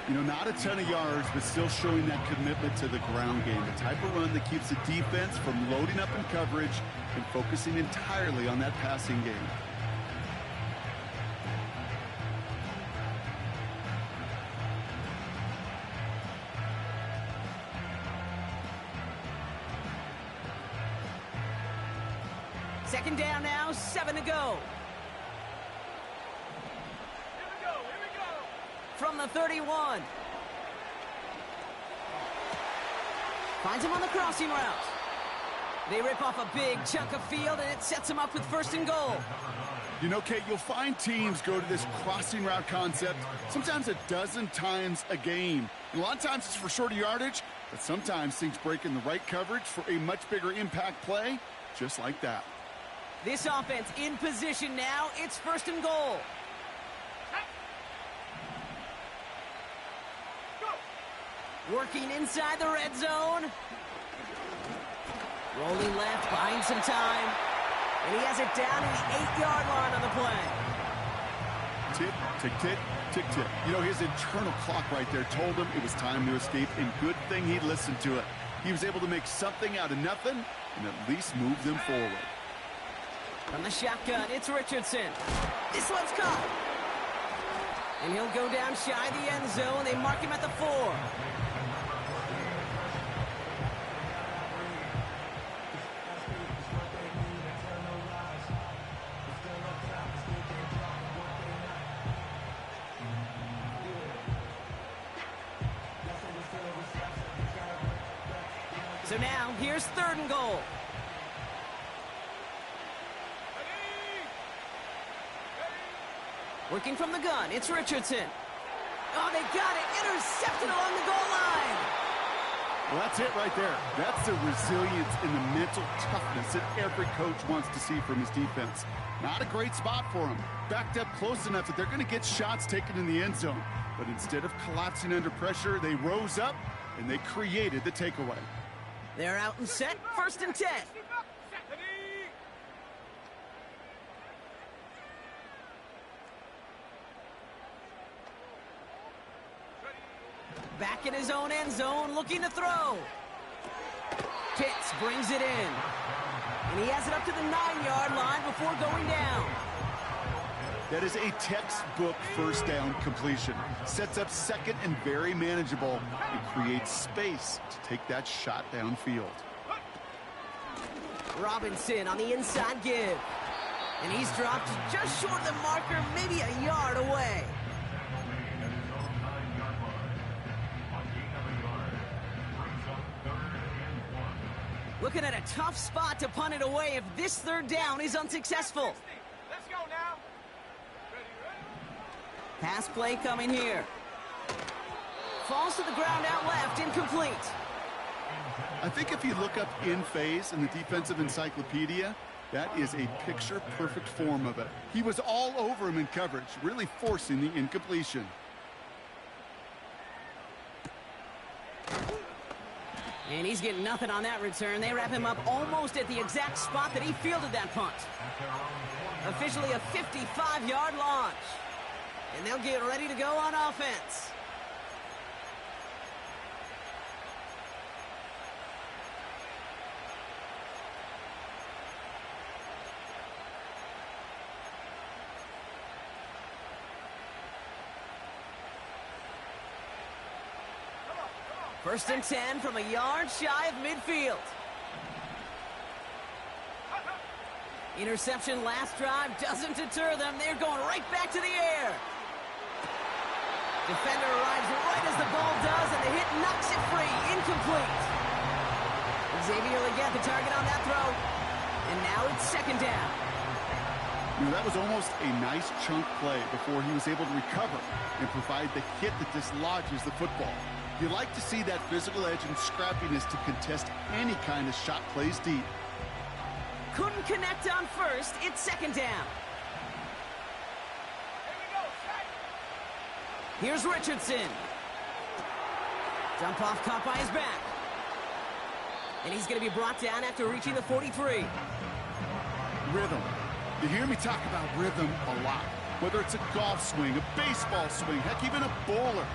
You know, not a ton of yards, but still showing that commitment to the ground game. The type of run that keeps the defense from loading up in coverage and focusing entirely on that passing game. Second down now, 7 to go. From the 31. Finds him on the crossing route. They rip off a big chunk of field, and it sets him up with 1st and goal. You know, Kate, you'll find teams go to this crossing route concept sometimes a dozen times a game. And a lot of times it's for shorter yardage, but sometimes things break in the right coverage for a much bigger impact play, just like that. This offense in position now. It's 1st and goal. Working inside the red zone. Rolling left, buying some time. And he has it down at the 8-yard line on the play. Tick, tick, tick, tick, tick. You know, his internal clock right there told him it was time to escape, and good thing he listened to it. He was able to make something out of nothing and at least move them forward. From the shotgun, it's Richardson. This one's caught. And he'll go down shy of the end zone. They mark him at the 4. So now, here's 3rd and goal. Working from the gun, it's Richardson. Oh, they got it. Intercepted along the goal line. Well, that's it right there. That's the resilience and the mental toughness that every coach wants to see from his defense. Not a great spot for him. Backed up close enough that they're going to get shots taken in the end zone. But instead of collapsing under pressure, they rose up and they created the takeaway. They're out and set. 1st and 10. Back in his own end zone, looking to throw. Pitts brings it in. And he has it up to the 9-yard line before going down. That is a textbook first down completion. Sets up 2nd and very manageable and creates space to take that shot downfield. Robinson on the inside give. And he's dropped just short of the marker, maybe a yard away. Looking at a tough spot to punt it away if this 3rd down is unsuccessful. Let's go now. Pass play coming here. Falls to the ground out left, incomplete. I think if you look up in phase in the defensive encyclopedia, that is a picture-perfect form of it. He was all over him in coverage, really forcing the incompletion. And he's getting nothing on that return. They wrap him up almost at the exact spot that he fielded that punt. Officially a 55-yard launch. And they'll get ready to go on offense. First and 10 from a yard shy of midfield. Interception last drive doesn't deter them. They're going right back to the air. Defender arrives right as the ball does, and the hit knocks it free. Incomplete. Xavier Legette the target on that throw. And now it's 2nd down. You know, that was almost a nice chunk play before he was able to recover and provide the hit that dislodges the football. You like to see that physical edge and scrappiness to contest any kind of shot plays deep. Couldn't connect on first. It's 2nd down. Here's Richardson. Dump off caught by his back. And he's going to be brought down after reaching the 43. Rhythm. You hear me talk about rhythm a lot. Whether it's a golf swing, a baseball swing, heck, even a bowler.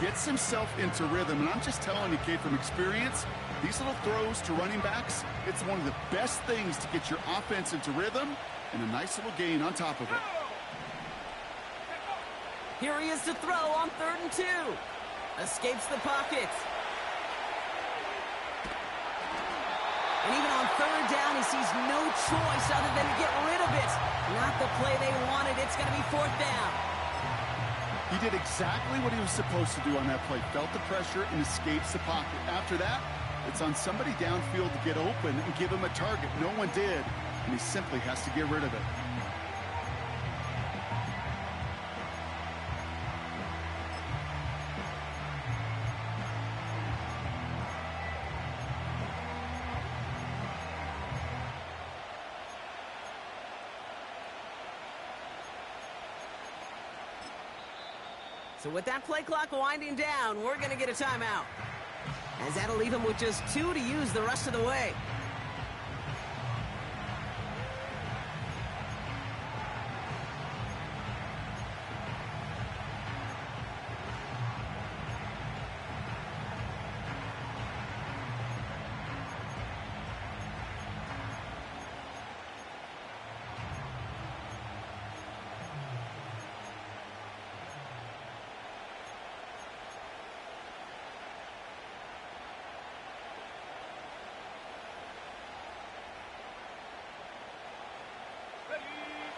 Gets himself into rhythm, and I'm just telling you, kid, from experience, these little throws to running backs, it's one of the best things to get your offense into rhythm and a nice little gain on top of it. Here he is to throw on 3rd and 2. Escapes the pocket. And even on 3rd down, he sees no choice other than to get rid of it. Not the play they wanted. It's going to be 4th down. He did exactly what he was supposed to do on that play. Felt the pressure and escapes the pocket. After that, it's on somebody downfield to get open and give him a target. No one did, and he simply has to get rid of it. So with that play clock winding down, we're going to get a timeout. as that'll leave him with just 2 to use the rest of the way.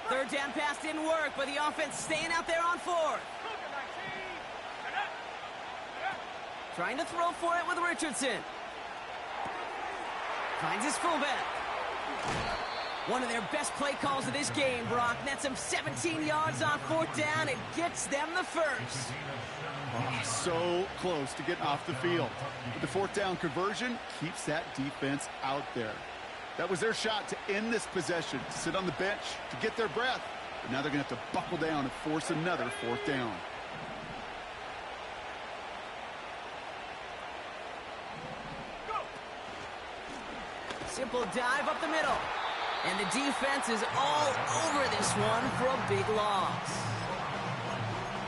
Third down pass didn't work, but the offense staying out there on 4th. Trying to throw for it with Richardson. Finds his fullback. One of their best play calls of this game, Brock. Nets him 17 yards on 4th down and gets them the first. Oh, so close to getting off the field. But the 4th down conversion keeps that defense out there. That was their shot to end this possession, to sit on the bench, to get their breath. But now they're going to have to buckle down and force another 4th down. Simple dive up the middle. And the defense is all over this one for a big loss.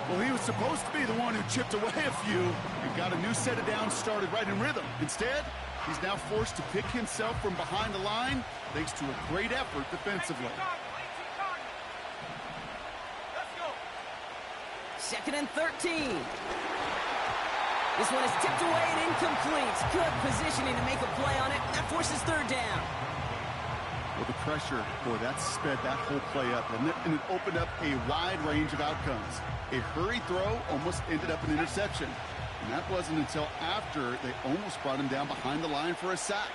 Well, he was supposed to be the one who chipped away a few and got a new set of downs started right in rhythm. Instead, he's now forced to pick himself from behind the line thanks to a great effort defensively. 2nd and 13. This one is tipped away and incomplete. Good positioning to make a play on it. That forces 3rd down. Well, the pressure, boy, that sped that whole play up, and it opened up a wide range of outcomes. A hurried throw almost ended up an interception. And that wasn't until after they almost brought him down behind the line for a sack.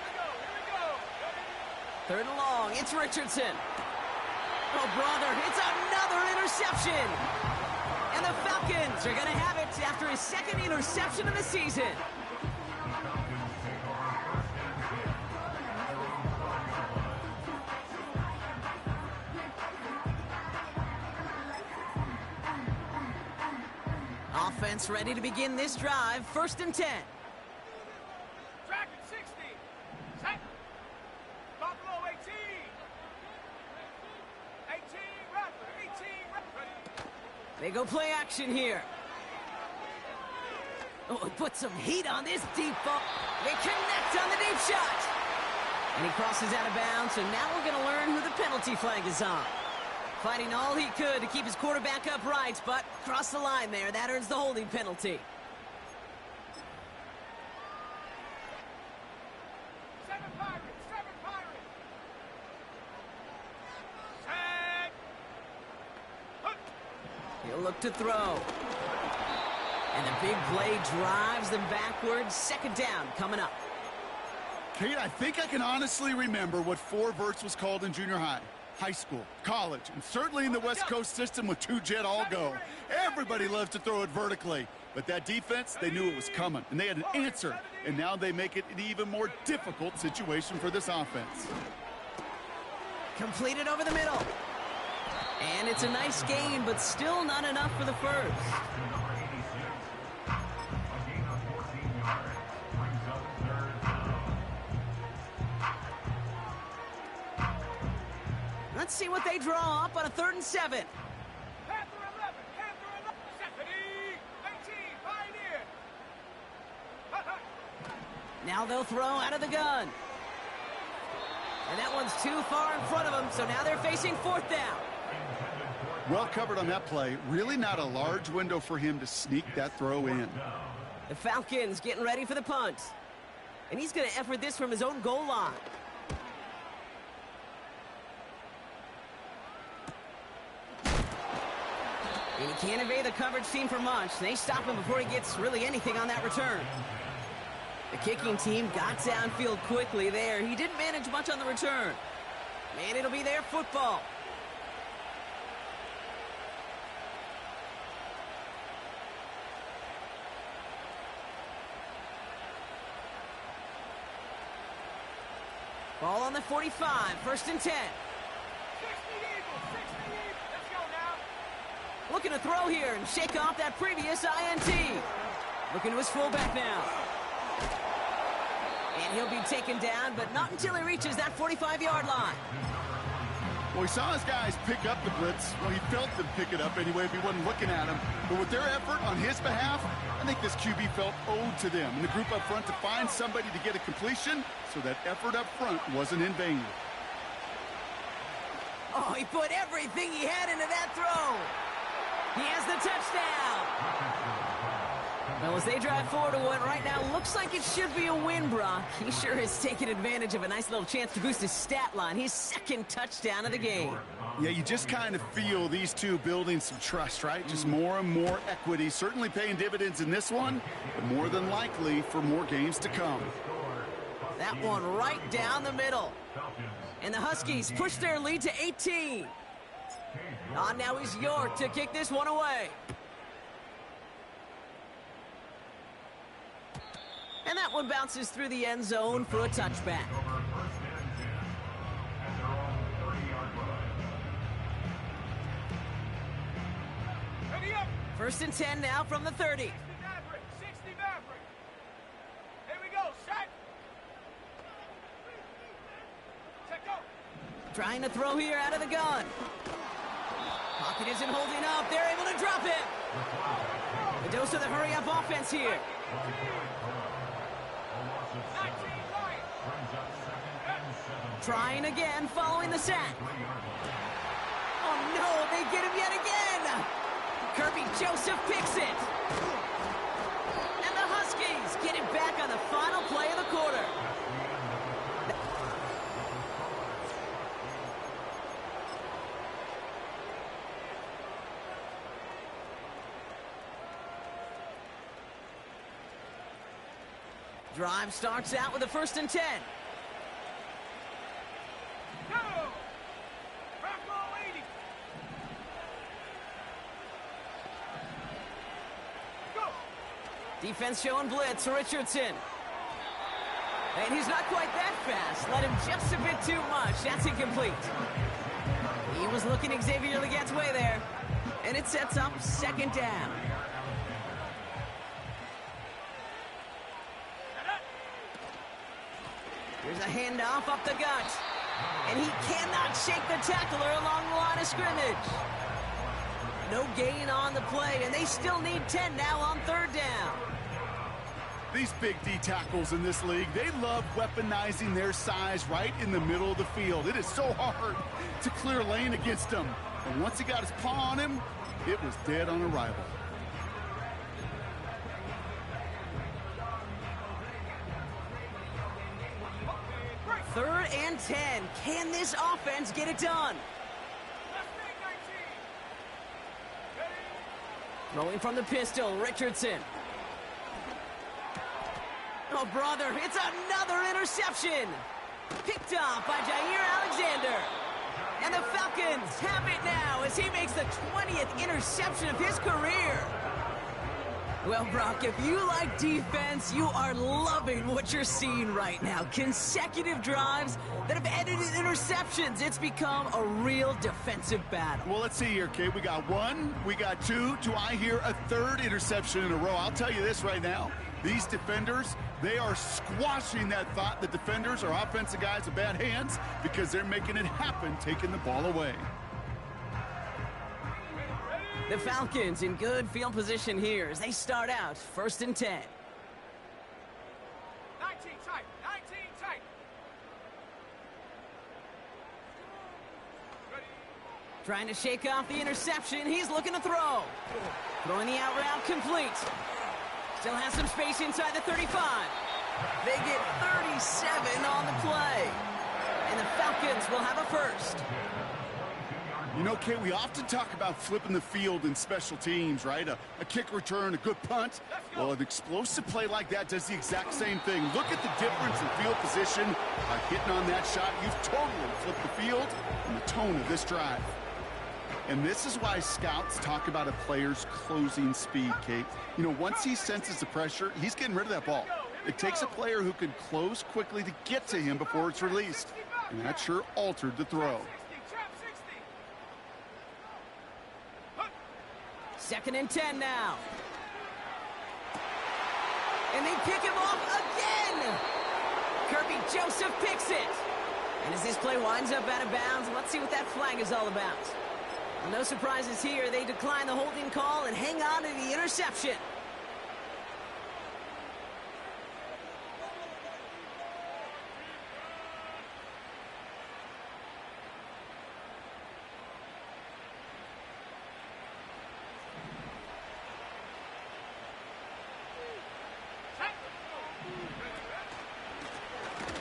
3rd and long. It's Richardson. Oh, brother, it's another interception. And the Falcons are going to have it after his 2nd interception of the season. Offense ready to begin this drive. 1st and 10. Track at 60. Set. Buffalo 18. 18, Rattler. 18, Rattler. They go play action here. Oh, put some heat on this deep ball. They connect on the deep shot. And he crosses out of bounds, so now we're going to learn who the penalty flag is on. Fighting all he could to keep his quarterback upright, but crossed the line there. That earns the holding penalty. 7 Pirates. 7 Pirates. Set. He'll look to throw. And the big play drives them backwards. 2nd down coming up. Kate, I think I can honestly remember what 4 verts was called in junior high. High school, college, and certainly in the West Coast system with 2-jet all-go. Everybody loves to throw it vertically. But that defense, they knew it was coming, and they had an answer. And now they make it an even more difficult situation for this offense. Completed over the middle. And it's a nice gain, but still not enough for the first. Let's see what they draw up on a 3rd and 7. Panther 11. Panther 11. Stephanie. 18. Pioneer. Now they'll throw out of the gun. And that one's too far in front of them, so now they're facing 4th down. Well covered on that play. Really not a large window for him to sneak that throw in. The Falcons getting ready for the punt. And he's going to effort this from his own goal line. And he can't evade the coverage team for much. They stop him before he gets really anything on that return. The kicking team got downfield quickly there. He didn't manage much on the return. And it'll be their football. Ball on the 45, 1st and 10. 60 Eagles. 60 Eagles. Let's go now. Looking to throw here and shake off that previous INT. Looking to his fullback now. He'll be taken down, but not until he reaches that 45-yard line. Well, he saw his guys pick up the blitz. Well, he felt them pick it up anyway if he wasn't looking at him. But with their effort on his behalf, I think this QB felt owed to them and the group up front to find somebody to get a completion, so that effort up front wasn't in vain. Oh, he put everything he had into that throw. He has the touchdown. Well, as they drive forward to what right now looks like it should be a win, Brock. He sure has taken advantage of a nice little chance to boost his stat line. His second touchdown of the game. Yeah, you just kind of feel these two building some trust, right? Just more and more equity. Certainly paying dividends in this one, but more than likely for more games to come. That one right down the middle. And the Huskies push their lead to 18. On now is York to kick this one away. And that one bounces through the end zone for a touchback. First and 10 now from the 30. 60 Maverick. Here we go, set. Check go. Trying to throw here out of the gun. Pocket isn't holding up. They're able to drop it. The dose of the hurry-up offense here. Trying again, following the sack. Oh no, they get him yet again. Kirby Joseph picks it. And the Huskies get it back on the final play of the quarter. Drive starts out with a first and 10. Go! Rocco 80. Go! Defense showing blitz, Richardson. And he's not quite that fast. Let him just a bit too much. That's incomplete. He was looking Xavier Legette's way there. And it sets up second down. Here's a handoff up the gut. And he cannot shake the tackler along the line of scrimmage. No gain on the play, and they still need 10 now on third down. These big D tackles in this league, they love weaponizing their size right in the middle of the field. It is so hard to clear lane against them. And once he got his paw on him, it was dead on arrival. Third and 10. Can this offense get it done? Throwing from the pistol, Richardson. Oh, brother, it's another interception. Picked off by Jair Alexander. And the Falcons have it now as he makes the 20th interception of his career. Well, Brock, if you like defense, you are loving what you're seeing right now. Consecutive drives that have ended in interceptions. It's become a real defensive battle. Well, let's see here, Kate. We got one, we got two. Do I hear a third interception in a row? I'll tell you this right now. These defenders, they are squashing that thought that defenders are offensive guys with bad hands because they're making it happen, taking the ball away. The Falcons in good field position here as they start out first and 10. 19 tight, 19 tight. Ready. Trying to shake off the interception. He's looking to throw. Throwing the out route complete. Still has some space inside the 35. They get 37 on the play. And the Falcons will have a first. You know, Kate, we often talk about flipping the field in special teams, right? A kick return, a good punt. Well, an explosive play like that does the exact same thing. Look at the difference in field position. By hitting on that shot, you've totally flipped the field and the tone of this drive. And this is why scouts talk about a player's closing speed, Kate. You know, once he senses the pressure, he's getting rid of that ball. It takes a player who can close quickly to get to him before it's released. And that sure altered the throw. Second and 10 now. And they pick him off again. Kirby Joseph picks it. And as this play winds up out of bounds, let's see what that flag is all about. Well, no surprises here. They decline the holding call and hang on to the interception.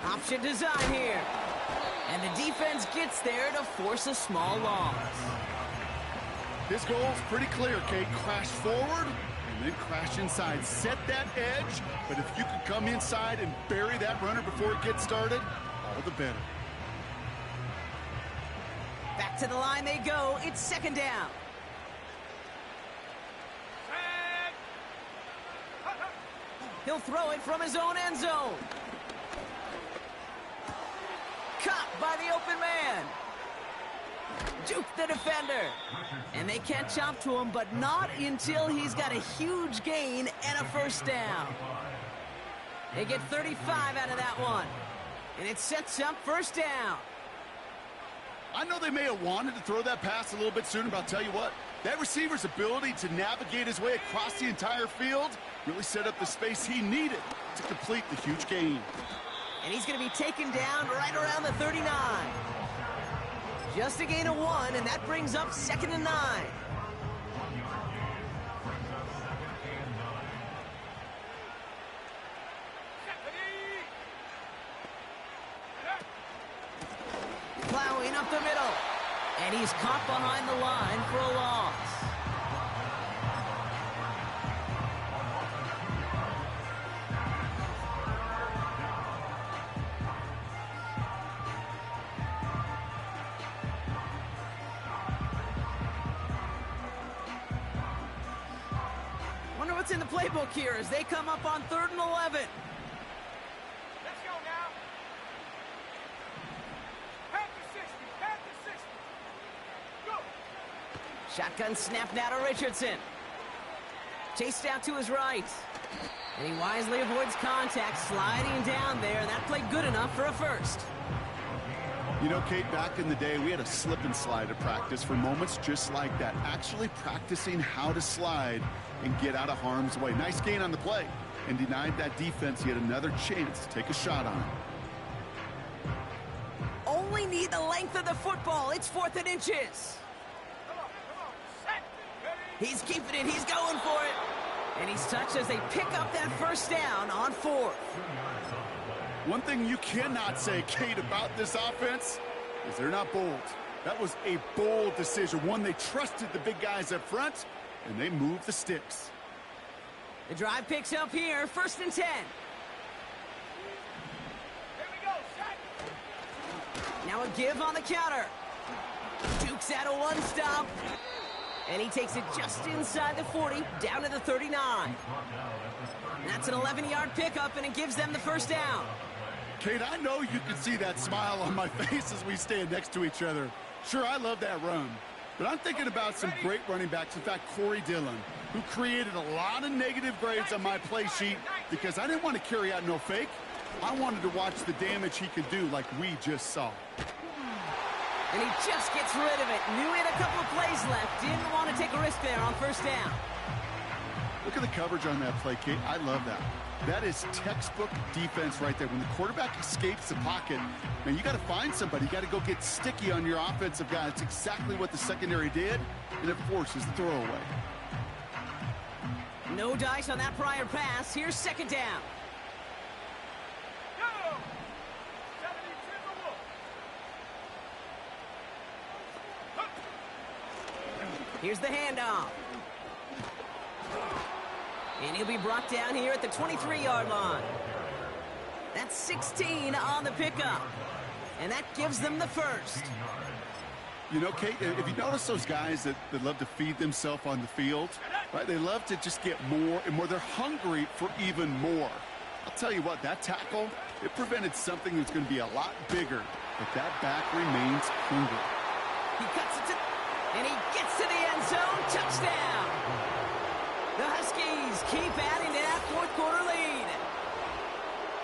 Option design here. And the defense gets there to force a small loss. This goal's pretty clear, Kate. Crash forward and then crash inside. Set that edge, but if you can come inside and bury that runner before it gets started, all the better. Back to the line they go. It's second down. He'll throw it from his own end zone. Caught by the open man. Juke the defender. And they catch up to him, but not until he's got a huge gain and a first down. They get 35 out of that one. And it sets up first down. I know they may have wanted to throw that pass a little bit sooner, but I'll tell you what, that receiver's ability to navigate his way across the entire field really set up the space he needed to complete the huge gain. And he's going to be taken down right around the 39. Just a gain of 1, and that brings up 2nd and 9. Plowing up the middle. And he's caught behind the line for a loss. What's in the playbook here as they come up on 3rd and 11. Let's go now. Half the 60. Go. Shotgun snap now to Richardson. Chased out to his right. And he wisely avoids contact, sliding down there. And that played good enough for a first. You know, Kate, back in the day, we had a slip and slide at practice for moments just like that. Actually practicing how to slide and get out of harm's way. Nice gain on the play. And denied that defense yet another chance to take a shot on him. Only need the length of the football. It's 4th and inches. Come on. Set. Ready. He's keeping it. He's going for it. And he's touched as they pick up that first down on 4th. One thing you cannot say, Kate, about this offense is they're not bold. That was a bold decision. One, they trusted the big guys up front, and they moved the sticks. The drive picks up here, 1st and 10. Here we go. Set. Now a give on the counter. Duke's out of one stop. And he takes it just inside the 40, down to the 39. That's an 11-yard pickup, and it gives them the first down. Kate, I know you can see that smile on my face as we stand next to each other. Sure, I love that run. But I'm thinking about some great running backs. In fact, Corey Dillon, who created a lot of negative grades on my play sheet because I didn't want to carry out no fake. I wanted to watch the damage he could do like we just saw. And he just gets rid of it. Knew he had a couple of plays left. Didn't want to take a risk there on first down. Look at the coverage on that play, Kate. I love that. That is textbook defense right there. When the quarterback escapes the pocket, man, you got to find somebody. You got to go get sticky on your offensive guy. It's exactly what the secondary did, and it forces the throwaway. No dice on that prior pass. Here's 2nd down. Go. 72 Wolf. Here's the handoff. And he'll be brought down here at the 23-yard line. That's 16 on the pickup. And that gives them the first. You know, Kate, if you notice those guys that love to feed themselves on the field, right? They love to just get more and more. They're hungry for even more. I'll tell you what, that tackle, it prevented something that's going to be a lot bigger. But that back remains hungry. He cuts it to, and he gets to the end zone. Touchdown. The Huskies keep adding to that 4th quarter lead.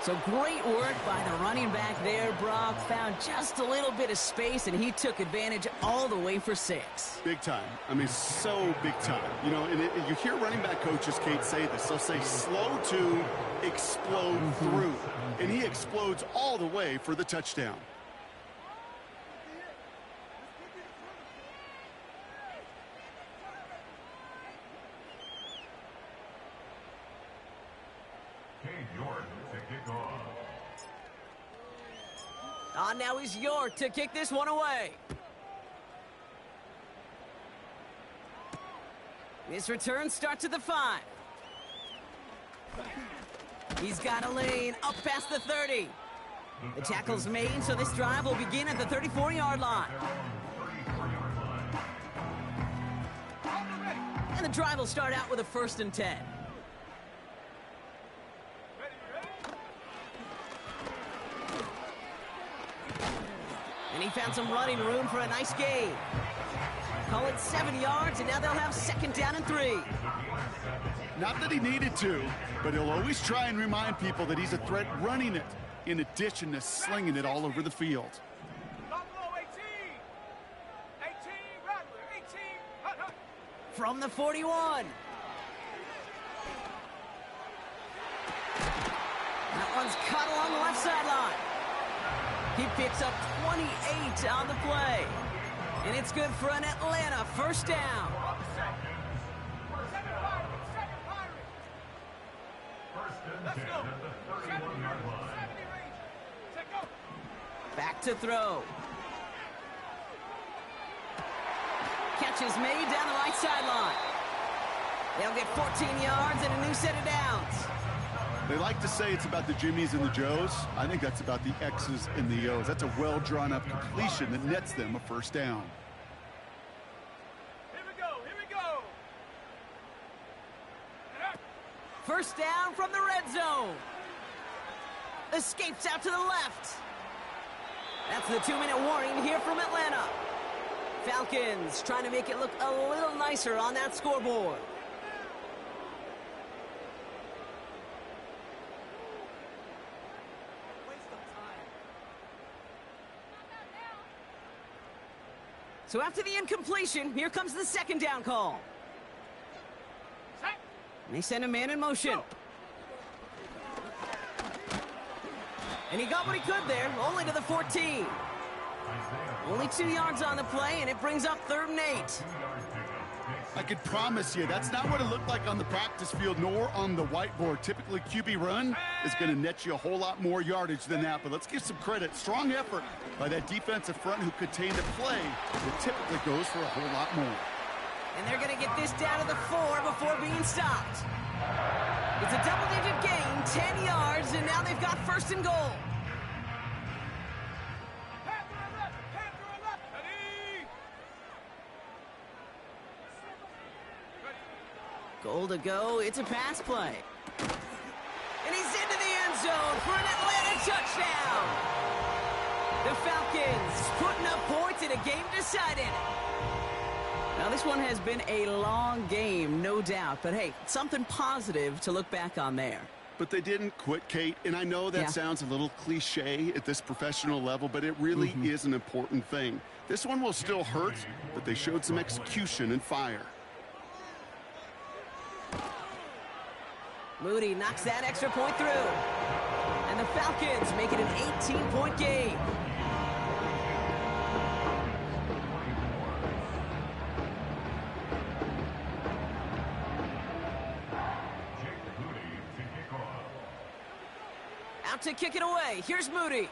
So great work by the running back there, Brock. Found just a little bit of space, and he took advantage all the way for 6. Big time. I mean, so big time. You know, and you hear running back coaches, Kate, say this. They'll say slow to explode through. And he explodes all the way for the touchdown. Now is York to kick this one away. This return starts at the 5. He's got a lane up past the 30. The tackle's made, so this drive will begin at the 34-yard line. And the drive will start out with a 1st and 10. And he found some running room for a nice gain. Call it 7 yards, and now they'll have 2nd down and 3. Not that he needed to, but he'll always try and remind people that he's a threat running it, in addition to slinging it all over the field. From the 41. That one's cut along the left sideline. He picks up 28 on the play. And it's good for an Atlanta 1st down. Back to throw. Catch is made down the right sideline. They'll get 14 yards and a new set of downs. They like to say it's about the Jimmies and the Joes. I think that's about the X's and the O's. That's a well-drawn-up completion that nets them a 1st down. Here we go, here we go. 1st down from the red zone. Escapes out to the left. That's the 2-minute warning here from Atlanta. Falcons trying to make it look a little nicer on that scoreboard. So after the incompletion, here comes the 2nd down call. And they send a man in motion. And he got what he could there, only to the 14. Only 2 yards on the play, and it brings up 3rd and 8. I could promise you that's not what it looked like on the practice field nor on the whiteboard. Typically, QB run is going to net you a whole lot more yardage than that. But let's give some credit. Strong effort by that defensive front who contained a play that typically goes for a whole lot more. And they're going to get this down to the 4 before being stopped. It's a double-digit gain, 10 yards, and now they've got 1st and goal. Goal to go. It's a pass play. And he's into the end zone for an Atlanta touchdown. The Falcons putting up points in a game decided. Now, this one has been a long game, no doubt. But, hey, something positive to look back on there. But they didn't quit, Kate. And I know that sounds a little cliche at this professional level, but it really is an important thing. This one will still hurt, but they showed some execution and fire. Moody knocks that extra point through. And the Falcons make it an 18-point game. Out to kick it away. Here's Moody.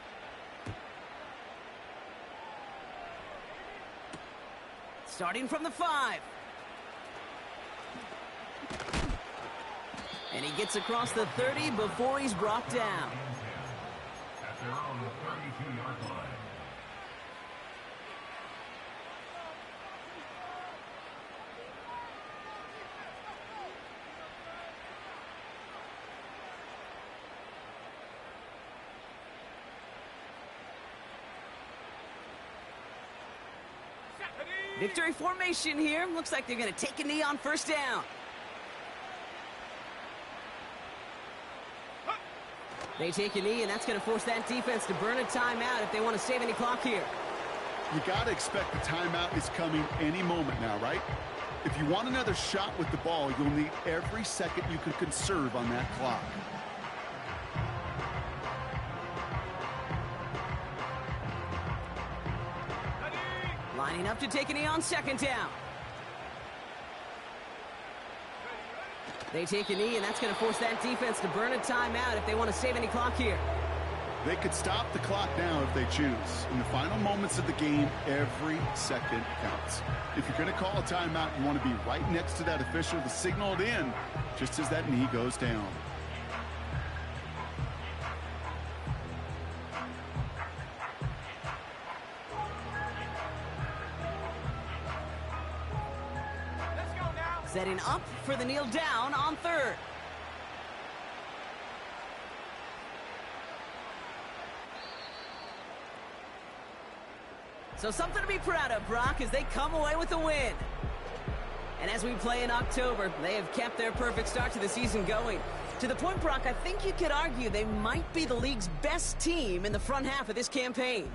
Starting from the 5. And he gets across the 30 before he's brought down. At their own 32-yard line. Victory formation here. Looks like they're going to take a knee on 1st down. They take a knee, and that's going to force that defense to burn a timeout if they want to save any clock here. You got to expect the timeout is coming any moment now, right? If you want another shot with the ball, you'll need every second you can conserve on that clock. Lining up to take a knee on second down. They take a knee, and that's going to force that defense to burn a timeout if they want to save any clock here. They could stop the clock now if they choose. In the final moments of the game, every second counts. If you're going to call a timeout, you want to be right next to that official to signal it in just as that knee goes down. Let's go now. Setting up for the kneel down on third. So something to be proud of, Brock, as they come away with a win. And as we play in October, they have kept their perfect start to the season going. To the point, Brock, I think you could argue they might be the league's best team in the front half of this campaign.